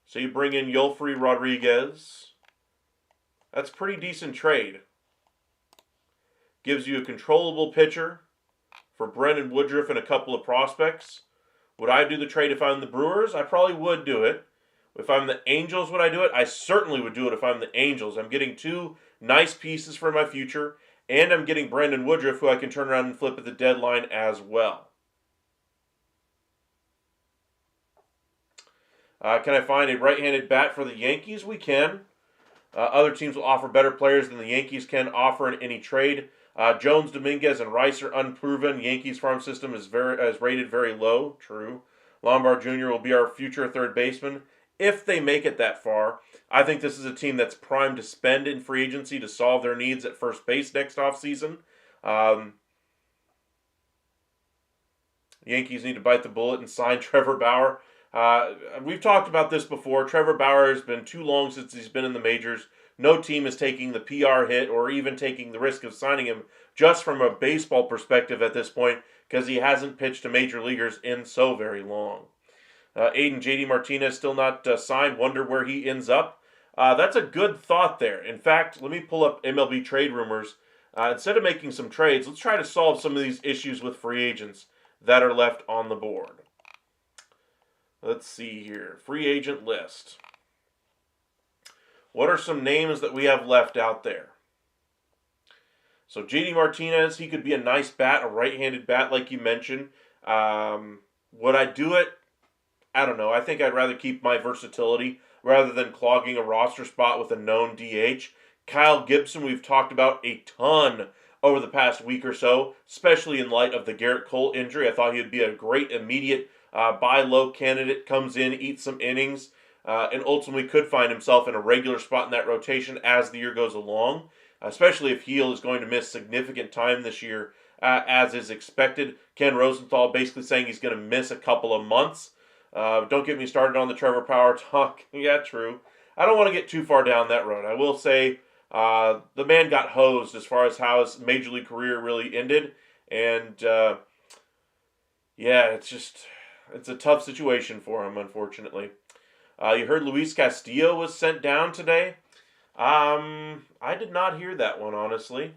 S1: So you bring in Yolfrey Rodriguez. That's a pretty decent trade. Gives you a controllable pitcher for Brendan Woodruff and a couple of prospects. Would I do the trade if I'm the Brewers? I probably would do it. If I'm the Angels, would I do it? I certainly would do it if I'm the Angels. I'm getting two nice pieces for my future, and I'm getting Brendan Woodruff, who I can turn around and flip at the deadline as well. Can I find a right-handed bat for the Yankees? We can. Other teams will offer better players than the Yankees can offer in any trade. Jones, Dominguez, and Rice are unproven. Yankees farm system is rated very low. True. Lombard Jr. will be our future third baseman if they make it that far. I think this is a team that's primed to spend in free agency to solve their needs at first base next offseason. Yankees need to bite the bullet and sign Trevor Bauer. We've talked about this before. Trevor Bauer has been too long since he's been in the majors. No team is taking the PR hit or even taking the risk of signing him just from a baseball perspective at this point because he hasn't pitched to major leaguers in so very long. J.D. Martinez still not signed. Wonder where he ends up. That's a good thought there. In fact, let me pull up MLB trade rumors. Instead of making some trades, let's try to solve some of these issues with free agents that are left on the board. Let's see here. Free agent list. What are some names that we have left out there? So J.D. Martinez, he could be a nice bat, a right-handed bat like you mentioned. Would I do it? I don't know. I think I'd rather keep my versatility rather than clogging a roster spot with a known DH. Kyle Gibson, we've talked about a ton over the past week or so, especially in light of the Garrett Cole injury. I thought he would be a great immediate buy low candidate, comes in, eats some innings, and ultimately could find himself in a regular spot in that rotation as the year goes along, especially if Heel is going to miss significant time this year, as is expected. Ken Rosenthal basically saying he's going to miss a couple of months. Don't get me started on the Trevor Bauer talk. Yeah, true. I don't want to get too far down that road. I will say the man got hosed as far as how his major league career really ended. And, yeah, it's a tough situation for him, unfortunately. You heard Luis Castillo was sent down today. I did not hear that one, honestly.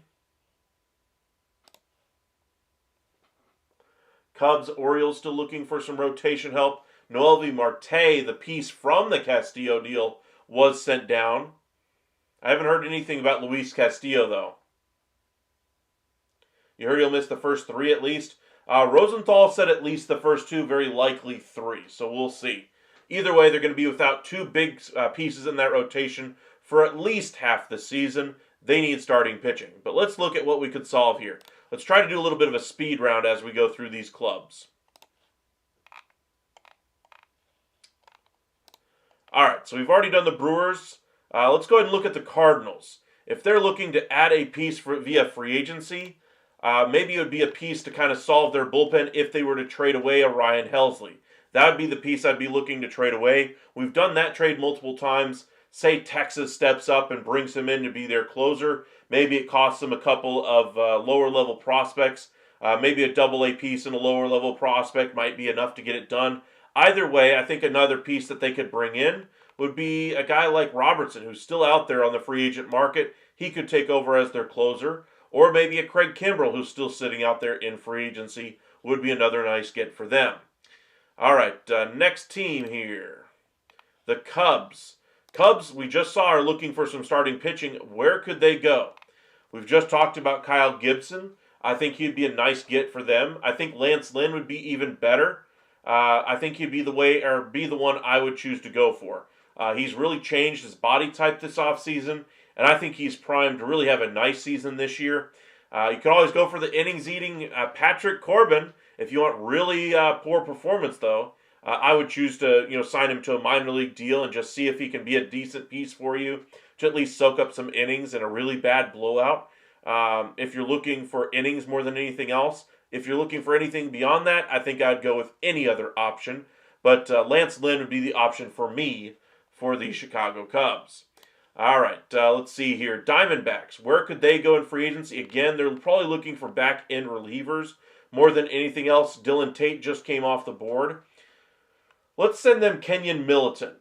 S1: Cubs, Orioles still looking for some rotation help. Noelvi Marte, the piece from the Castillo deal, was sent down. I haven't heard anything about Luis Castillo, though. You heard he'll miss the first three at least. Rosenthal said at least the first two, very likely three, so we'll see. Either way, they're going to be without two big pieces in that rotation for at least half the season. They need starting pitching. But let's look at what we could solve here. Let's try to do a little bit of a speed round as we go through these clubs. All right, so we've already done the Brewers. Let's go ahead and look at the Cardinals. If they're looking to add a piece via free agency, maybe it would be a piece to kind of solve their bullpen if they were to trade away a Ryan Helsley. That would be the piece I'd be looking to trade away. We've done that trade multiple times. Say Texas steps up and brings him in to be their closer. Maybe it costs them a couple of lower-level prospects. Maybe a double-A piece and a lower-level prospect might be enough to get it done. Either way, I think another piece that they could bring in would be a guy like Robertson, who's still out there on the free agent market. He could take over as their closer. Or maybe a Craig Kimbrell, who's still sitting out there in free agency, would be another nice get for them. All right, next team here. The Cubs. Cubs, we just saw, are looking for some starting pitching. Where could they go? We've just talked about Kyle Gibson. I think he'd be a nice get for them. I think Lance Lynn would be even better. I think he'd be the way or be the one I would choose to go for. He's really changed his body type this offseason, and I think he's primed to really have a nice season this year. You can always go for the innings eating Patrick Corbin if you want really poor performance, though. I would choose to sign him to a minor league deal and just see if he can be a decent piece for you to at least soak up some innings in a really bad blowout. If you're looking for innings more than anything else, if you're looking for anything beyond that, I think I'd go with any other option. But Lance Lynn would be the option for me for the Chicago Cubs. All right, let's see here. Diamondbacks, where could they go in free agency? Again, they're probably looking for back-end relievers more than anything else. Dylan Tate just came off the board. Let's send them Kenyon Militant.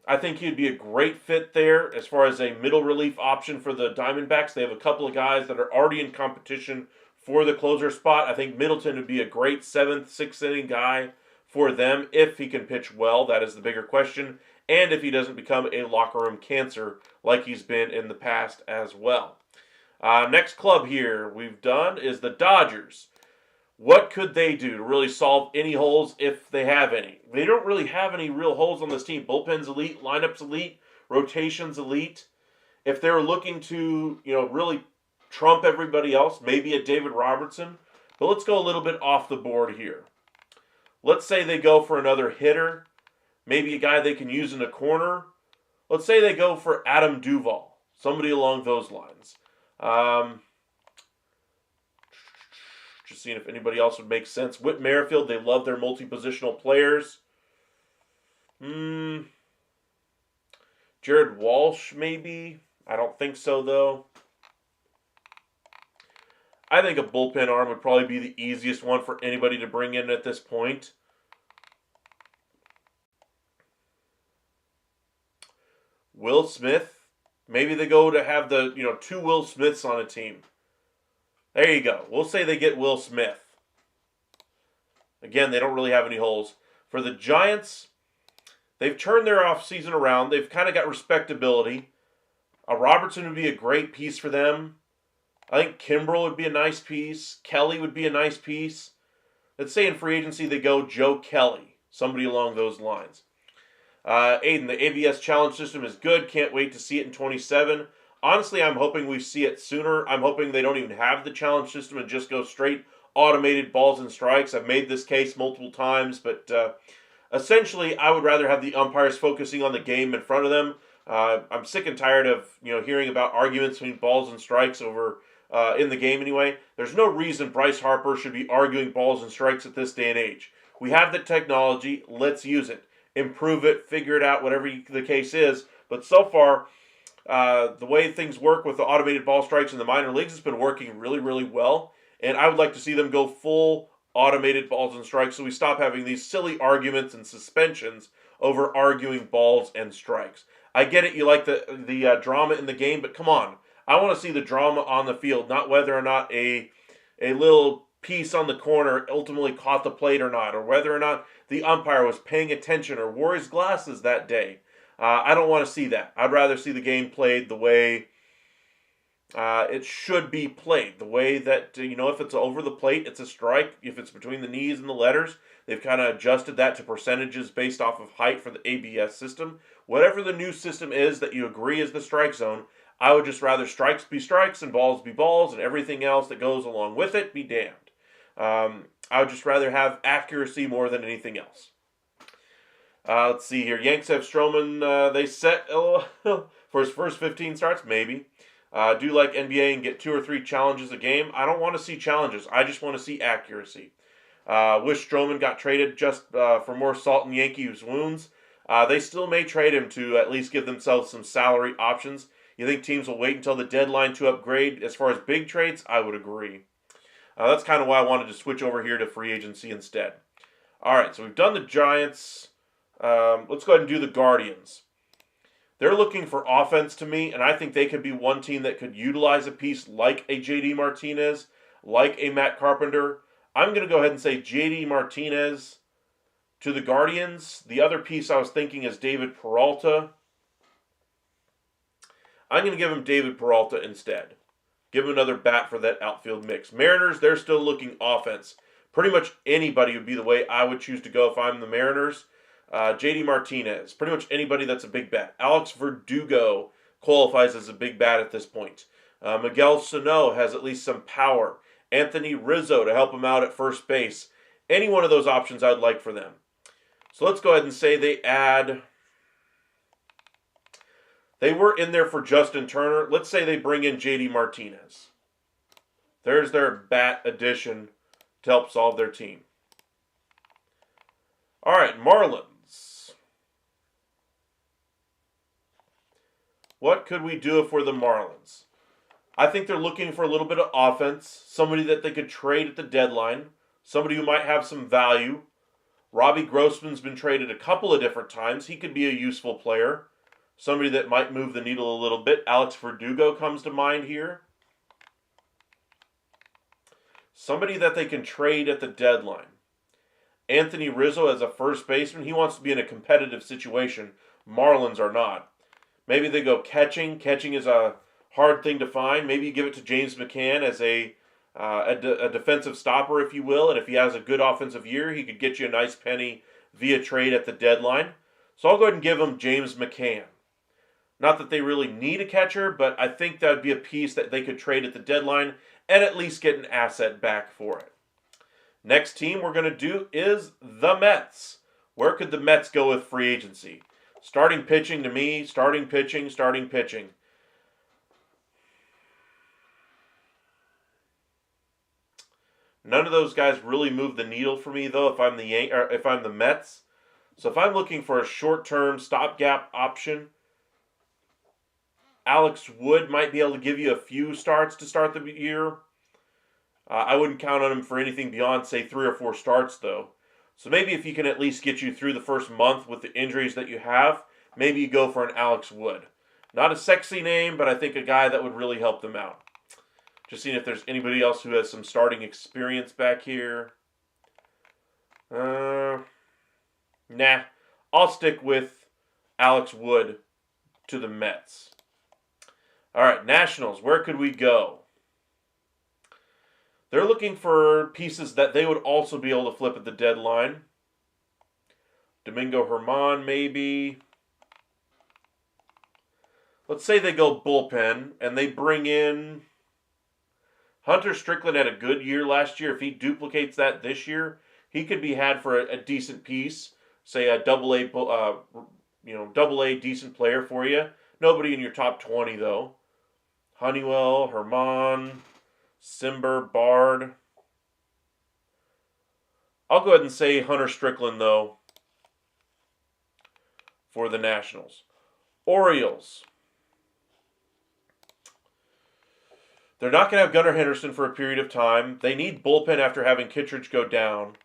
S1: I think he'd be a great fit there as far as a middle relief option for the Diamondbacks. They have a couple of guys that are already in competition for the closer spot. I think Middleton would be a great 7th, 6th inning guy for them if he can pitch well. That is the bigger question. And if he doesn't become a locker room cancer like he's been in the past as well. Next club here we've done is the Dodgers. What could they do to really solve any holes if they have any? They don't really have any real holes on this team. Bullpen's elite, lineup's elite, rotation's elite. If they're looking to, really trump everybody else, maybe a David Robertson. But let's go a little bit off the board here. Let's say they go for another hitter, maybe a guy they can use in a corner. Let's say they go for Adam Duvall, somebody along those lines. Just seeing if anybody else would make sense. Whit Merrifield, they love their multi-positional players. Jared Walsh, maybe. I don't think so, though. I think a bullpen arm would probably be the easiest one for anybody to bring in at this point. Will Smith. Maybe they go to have the, 2 Will Smiths on a team. There you go. We'll say they get Will Smith. Again, they don't really have any holes. For the Giants, they've turned their offseason around. They've kind of got respectability. A Robertson would be a great piece for them. I think Kimbrel would be a nice piece. Kelly would be a nice piece. Let's say in free agency they go Joe Kelly. Somebody along those lines. Aiden, the ABS challenge system is good. Can't wait to see it in 27. Honestly, I'm hoping we see it sooner. I'm hoping they don't even have the challenge system and just go straight automated balls and strikes. I've made this case multiple times, but essentially I would rather have the umpires focusing on the game in front of them. I'm sick and tired of hearing about arguments between balls and strikes over in the game anyway. There's no reason Bryce Harper should be arguing balls and strikes at this day and age. We have the technology. Let's use it. Improve it. Figure it out, whatever the case is. But so far, the way things work with the automated ball strikes in the minor leagues has been working really, really well. And I would like to see them go full automated balls and strikes so we stop having these silly arguments and suspensions over arguing balls and strikes. I get it, you like the drama in the game, but come on. I want to see the drama on the field, not whether or not a little piece on the corner ultimately caught the plate or not, or whether or not the umpire was paying attention or wore his glasses that day. I don't want to see that. I'd rather see the game played the way it should be played. The way that, if it's over the plate, it's a strike. If it's between the knees and the letters, they've kind of adjusted that to percentages based off of height for the ABS system. Whatever the new system is that you agree is the strike zone, I would just rather strikes be strikes and balls be balls and everything else that goes along with it be damned. I would just rather have accuracy more than anything else. Let's see here. Yanks have Stroman. They set for his first 15 starts, maybe. Do like NBA and get 2 or 3 challenges a game. I don't want to see challenges. I just want to see accuracy. Wish Stroman got traded just for more salt in Yankees' wounds. They still may trade him to at least give themselves some salary options. You think teams will wait until the deadline to upgrade? As far as big trades, I would agree. That's kind of why I wanted to switch over here to free agency instead. All right, so we've done the Giants. Let's go ahead and do the Guardians. They're looking for offense to me, and I think they could be one team that could utilize a piece like a J.D. Martinez, like a Matt Carpenter. I'm going to go ahead and say J.D. Martinez to the Guardians. The other piece I was thinking is David Peralta. I'm going to give him David Peralta instead. Give him another bat for that outfield mix. Mariners, they're still looking offense. pretty much anybody would be the way I would choose to go if I'm the Mariners. JD Martinez, pretty much anybody that's a big bat. Alex Verdugo qualifies as a big bat at this point. Miguel Sano has at least some power. Anthony Rizzo to help him out at first base. Any one of those options I'd like for them. So let's go ahead and say they were in there for Justin Turner. Let's say they bring in JD Martinez. There's their bat addition to help solve their team. All right, Marlins. What could we do if we're the Marlins? I think they're looking for a little bit of offense, somebody that they could trade at the deadline, somebody who might have some value. Robbie Grossman's been traded a couple of different times. He could be a useful player, somebody that might move the needle a little bit. Alex Verdugo comes to mind here. Somebody that they can trade at the deadline. Anthony Rizzo as a first baseman, he wants to be in a competitive situation. Marlins are not. Maybe they go catching. Catching is a hard thing to find. Maybe you give it to James McCann as a defensive stopper, if you will, and if he has a good offensive year, he could get you a nice penny via trade at the deadline. So I'll go ahead and give him James McCann. Not that they really need a catcher, but I think that would be a piece that they could trade at the deadline and at least get an asset back for it. Next team we're going to do is the Mets. Where could the Mets go with free agency? Starting pitching to me, starting pitching. None of those guys really move the needle for me, though, if I'm the Mets. So if I'm looking for a short-term stopgap option, Alex Wood might be able to give you a few starts to start the year. I wouldn't count on him for anything beyond, say, 3 or 4 starts, though. So maybe if he can at least get you through the first month with the injuries that you have, maybe you go for an Alex Wood. Not a sexy name, but I think a guy that would really help them out. Just seeing if there's anybody else who has some starting experience back here. Nah. I'll stick with Alex Wood to the Mets. All right, Nationals. Where could we go? They're looking for pieces that they would also be able to flip at the deadline. Domingo Germán, maybe. Let's say they go bullpen and they bring in Hunter Strickland. Had a good year last year. If he duplicates that this year, he could be had for a decent piece. Say a double A decent player for you. Nobody in your top 20 though. Honeywell, Germán, Simber, Bard. I'll go ahead and say Hunter Strickland though for the Nationals. Orioles. They're not going to have Gunnar Henderson for a period of time. They need bullpen after having Kittredge go down.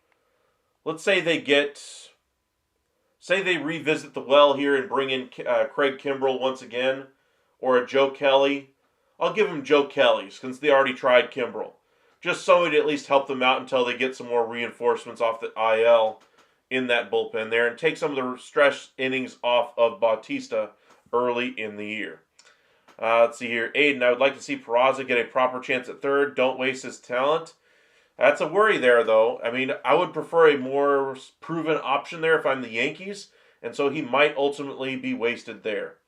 S1: Let's say they revisit the well here and bring in Craig Kimbrell once again, or a Joe Kelly. I'll give them Joe Kelly since they already tried Kimbrell. Just somebody to at least help them out until they get some more reinforcements off the IL in that bullpen there and take some of the stress innings off of Bautista early in the year. Let's see here. Aiden, I would like to see Peraza get a proper chance at third. Don't waste his talent. That's a worry there, though. I mean, I would prefer a more proven option there if I'm the Yankees, and so he might ultimately be wasted there.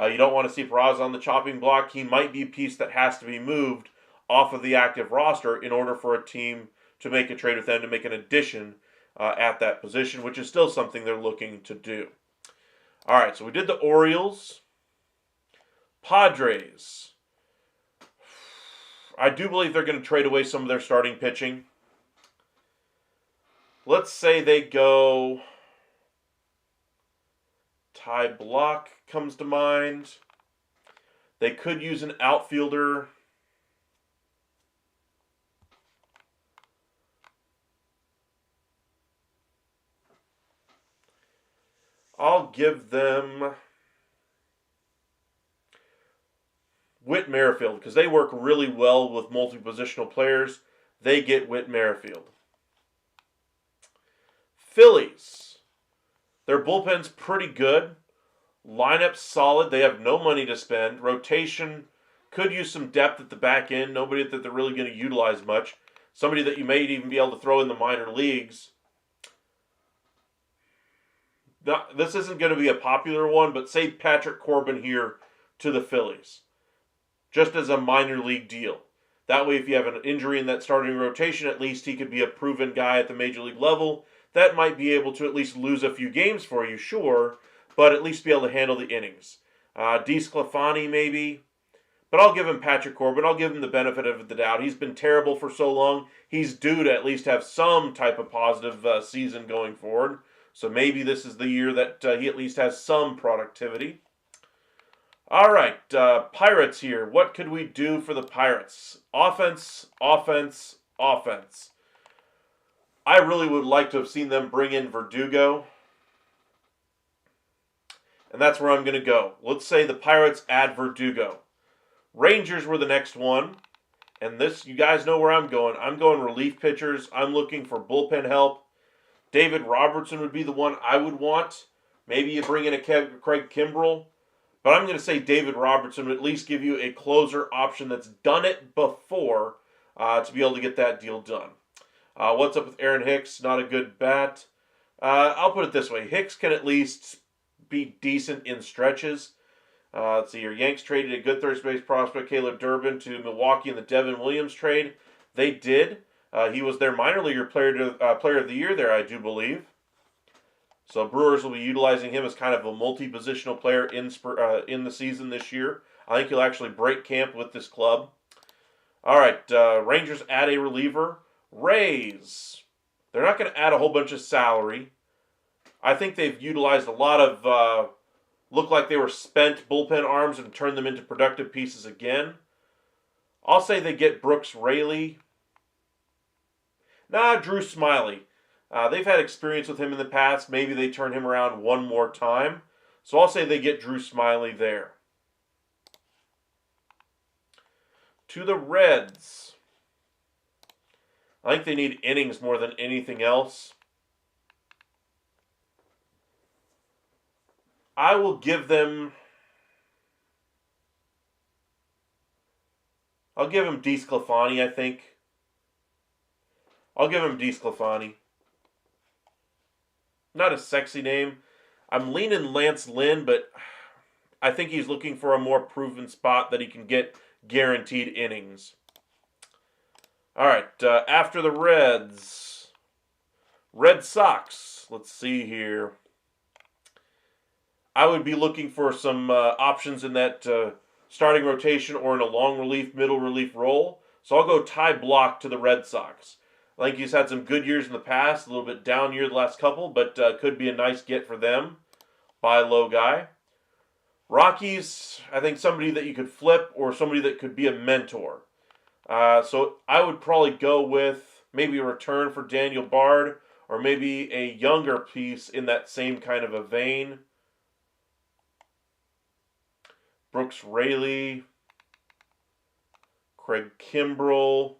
S1: You don't want to see Peraza on the chopping block. He might be a piece that has to be moved off of the active roster in order for a team to make a trade with them to make an addition at that position, which is still something they're looking to do. All right, so we did the Orioles. Padres. I do believe they're going to trade away some of their starting pitching. Let's say they go... Ty Block comes to mind. They could use an outfielder. I'll give them Whit Merrifield because they work really well with multi-positional players. They get Whit Merrifield. Phillies. Their bullpen's pretty good. Lineup's solid. They have no money to spend. Rotation could use some depth at the back end. Nobody that they're really going to utilize much. somebody that you may even be able to throw in the minor leagues. This isn't going to be a popular one, but say Patrick Corbin here to the Phillies, just as a minor league deal. That way, if you have an injury in that starting rotation, at least he could be a proven guy at the major league level. That might be able to at least lose a few games for you, sure, but at least be able to handle the innings. DeSclafani maybe, but I'll give him Patrick Corbin. I'll give him the benefit of the doubt. He's been terrible for so long. He's due to at least have some type of positive season going forward. So maybe this is the year that he at least has some productivity. All right, Pirates here. What could we do for the Pirates? Offense, offense, offense. I really would like to have seen them bring in Verdugo. And that's where I'm going to go. Let's say the Pirates add Verdugo. Rangers were the next one. And this, you guys know where I'm going. I'm going relief pitchers. I'm looking for bullpen help. David Robertson would be the one I would want. Maybe you bring in a Craig Kimbrell. But I'm going to say David Robertson would at least give you a closer option that's done it before to be able to get that deal done. What's up with Aaron Hicks? Not a good bat. I'll put it this way. Hicks can at least be decent in stretches. Let's see here. Yanks traded a good third base prospect, Caleb Durbin, to Milwaukee in the Devin Williams trade. They did. He was their minor leaguer player of the year there, I do believe. So Brewers will be utilizing him as kind of a multi-positional player in the season this year. I think he'll actually break camp with this club. All right, Rangers add a reliever. Rays. They're not going to add a whole bunch of salary. I think they've utilized a lot of look like they were spent bullpen arms and turned them into productive pieces again. I'll say they get Brooks Raley. Drew Smiley. They've had experience with him in the past. Maybe they turn him around one more time. So I'll say they get Drew Smiley there. To the Reds. I think they need innings more than anything else. I will give them... I'll give him DeSclafani, I think. I'll give him DeSclafani. Not a sexy name. I'm leaning Lance Lynn, but I think he's looking for a more proven spot that he can get guaranteed innings. All right, after the Reds, Red Sox. Let's see here. I would be looking for some options in that starting rotation or in a long relief, middle relief role. So I'll go Ty Block to the Red Sox. I think he's had some good years in the past, a little bit down year the last couple, but could be a nice get for them. Buy low guy. Rockies, I think somebody that you could flip or somebody that could be a mentor. So I would probably go with maybe a return for Daniel Bard or maybe a younger piece in that same kind of a vein. Brooks Raley, Craig Kimbrell.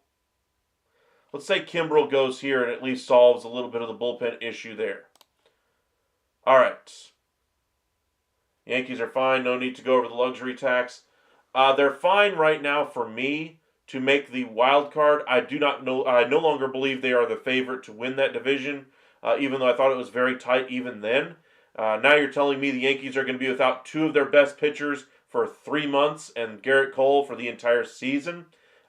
S1: Let's say Kimbrell goes here and at least solves a little bit of the bullpen issue there. All right. Yankees are fine. No need to go over the luxury tax. They're fine right now for me to make the wild card. I no longer believe they are the favorite to win that division, even though I thought it was very tight even then. Now you're telling me the Yankees are going to be without two of their best pitchers for 3 months and Garrett Cole for the entire season.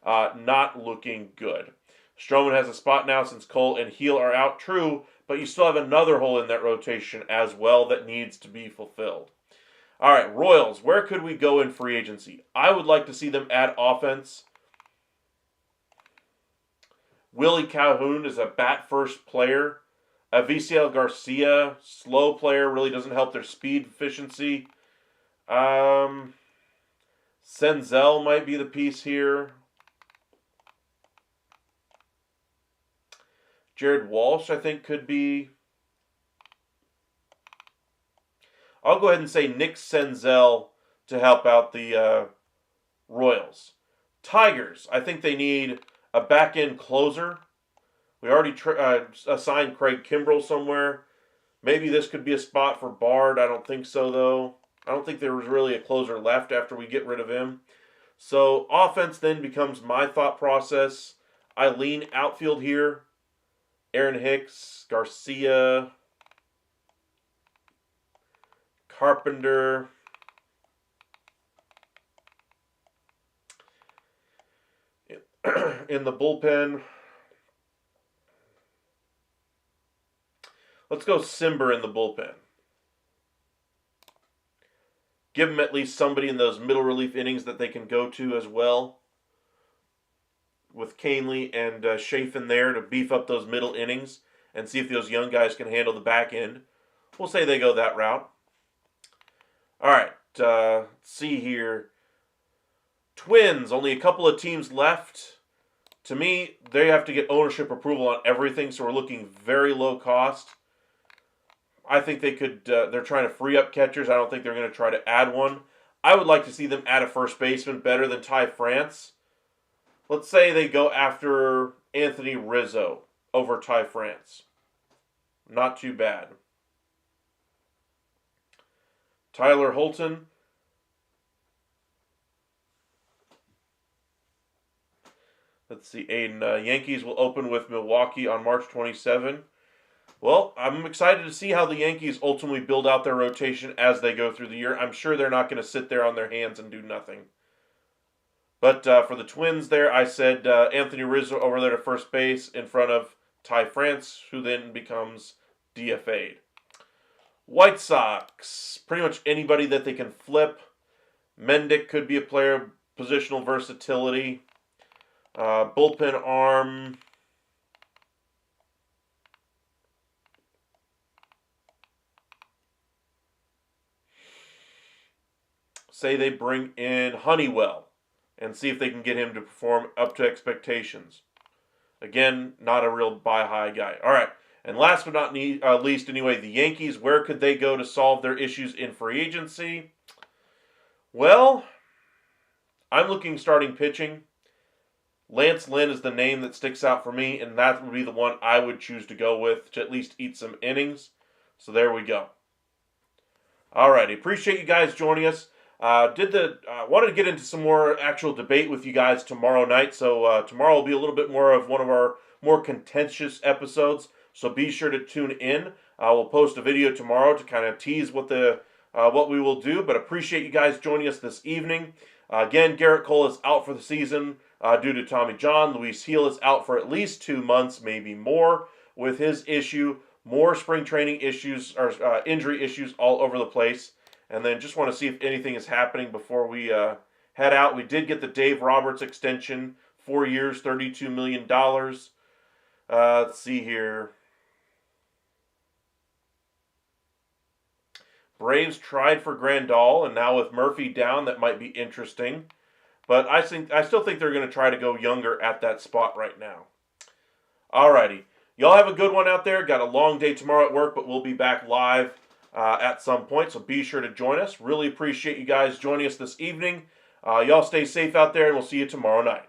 S1: Not looking good. Stroman has a spot now since Cole and Heel are out, true, but you still have another hole in that rotation as well that needs to be fulfilled. All right, Royals, where could we go in free agency? I would like to see them add offense. Willie Calhoun is a bat-first player. Avisail Garcia, slow player, really doesn't help their speed efficiency. Senzel might be the piece here. Jared Walsh, I think, could be. I'll go ahead and say Nick Senzel to help out the Royals. Tigers, I think they need a back-end closer. We already assigned Craig Kimbrell somewhere. Maybe this could be a spot for Bard. I don't think so, though. I don't think there was really a closer left after we get rid of him. So offense then becomes my thought process. I lean outfield here. Aaron Hicks, Garcia, Carpenter. In the bullpen, let's go Simber in the bullpen. Give them at least somebody in those middle relief innings that they can go to as well. With Canely and Chafin there to beef up those middle innings and see if those young guys can handle the back end. We'll say they go that route. All right, let's see here. Twins, only a couple of teams left. To me, they have to get ownership approval on everything, so we're looking very low cost. I think they could, they're trying to free up catchers. I don't think they're going to try to add one. I would like to see them add a first baseman better than Ty France. Let's say they go after Anthony Rizzo over Ty France. Not too bad. Tyler Holton. Let's see. Yankees will open with Milwaukee on March 27. Well, I'm excited to see how the Yankees ultimately build out their rotation as they go through the year. I'm sure they're not going to sit there on their hands and do nothing. But for the Twins there, I said Anthony Rizzo over there to first base in front of Ty France, who then becomes DFA'd. White Sox, pretty much anybody that they can flip. Mendick could be a player, positional versatility. Bullpen arm. Say they bring in Honeywell and see if they can get him to perform up to expectations. Again, not a real buy high guy. All right. And last but not least, anyway, the Yankees, where could they go to solve their issues in free agency? Well, I'm looking starting pitching. Lance Lynn is the name that sticks out for me, and that would be the one I would choose to go with to at least eat some innings. So there we go. All righty. Appreciate you guys joining us. Wanted to get into some more actual debate with you guys tomorrow night. So tomorrow will be a little bit more of one of our more contentious episodes. So be sure to tune in. We'll post a video tomorrow to kind of tease what we will do. But appreciate you guys joining us this evening. Again, Garrett Cole is out for the season due to Tommy John. Luis Gil is out for at least 2 months, maybe more, with his issue. More spring training issues or injury issues all over the place. And then just want to see if anything is happening before we head out. We did get the Dave Roberts extension, 4 years, $32 million. Let's see here. Braves tried for Grandal, and now with Murphy down, that might be interesting. But I still think they're going to try to go younger at that spot right now. Alrighty. Y'all have a good one out there. Got a long day tomorrow at work, but we'll be back live at some point, so be sure to join us. Really appreciate you guys joining us this evening. Y'all stay safe out there, and we'll see you tomorrow night.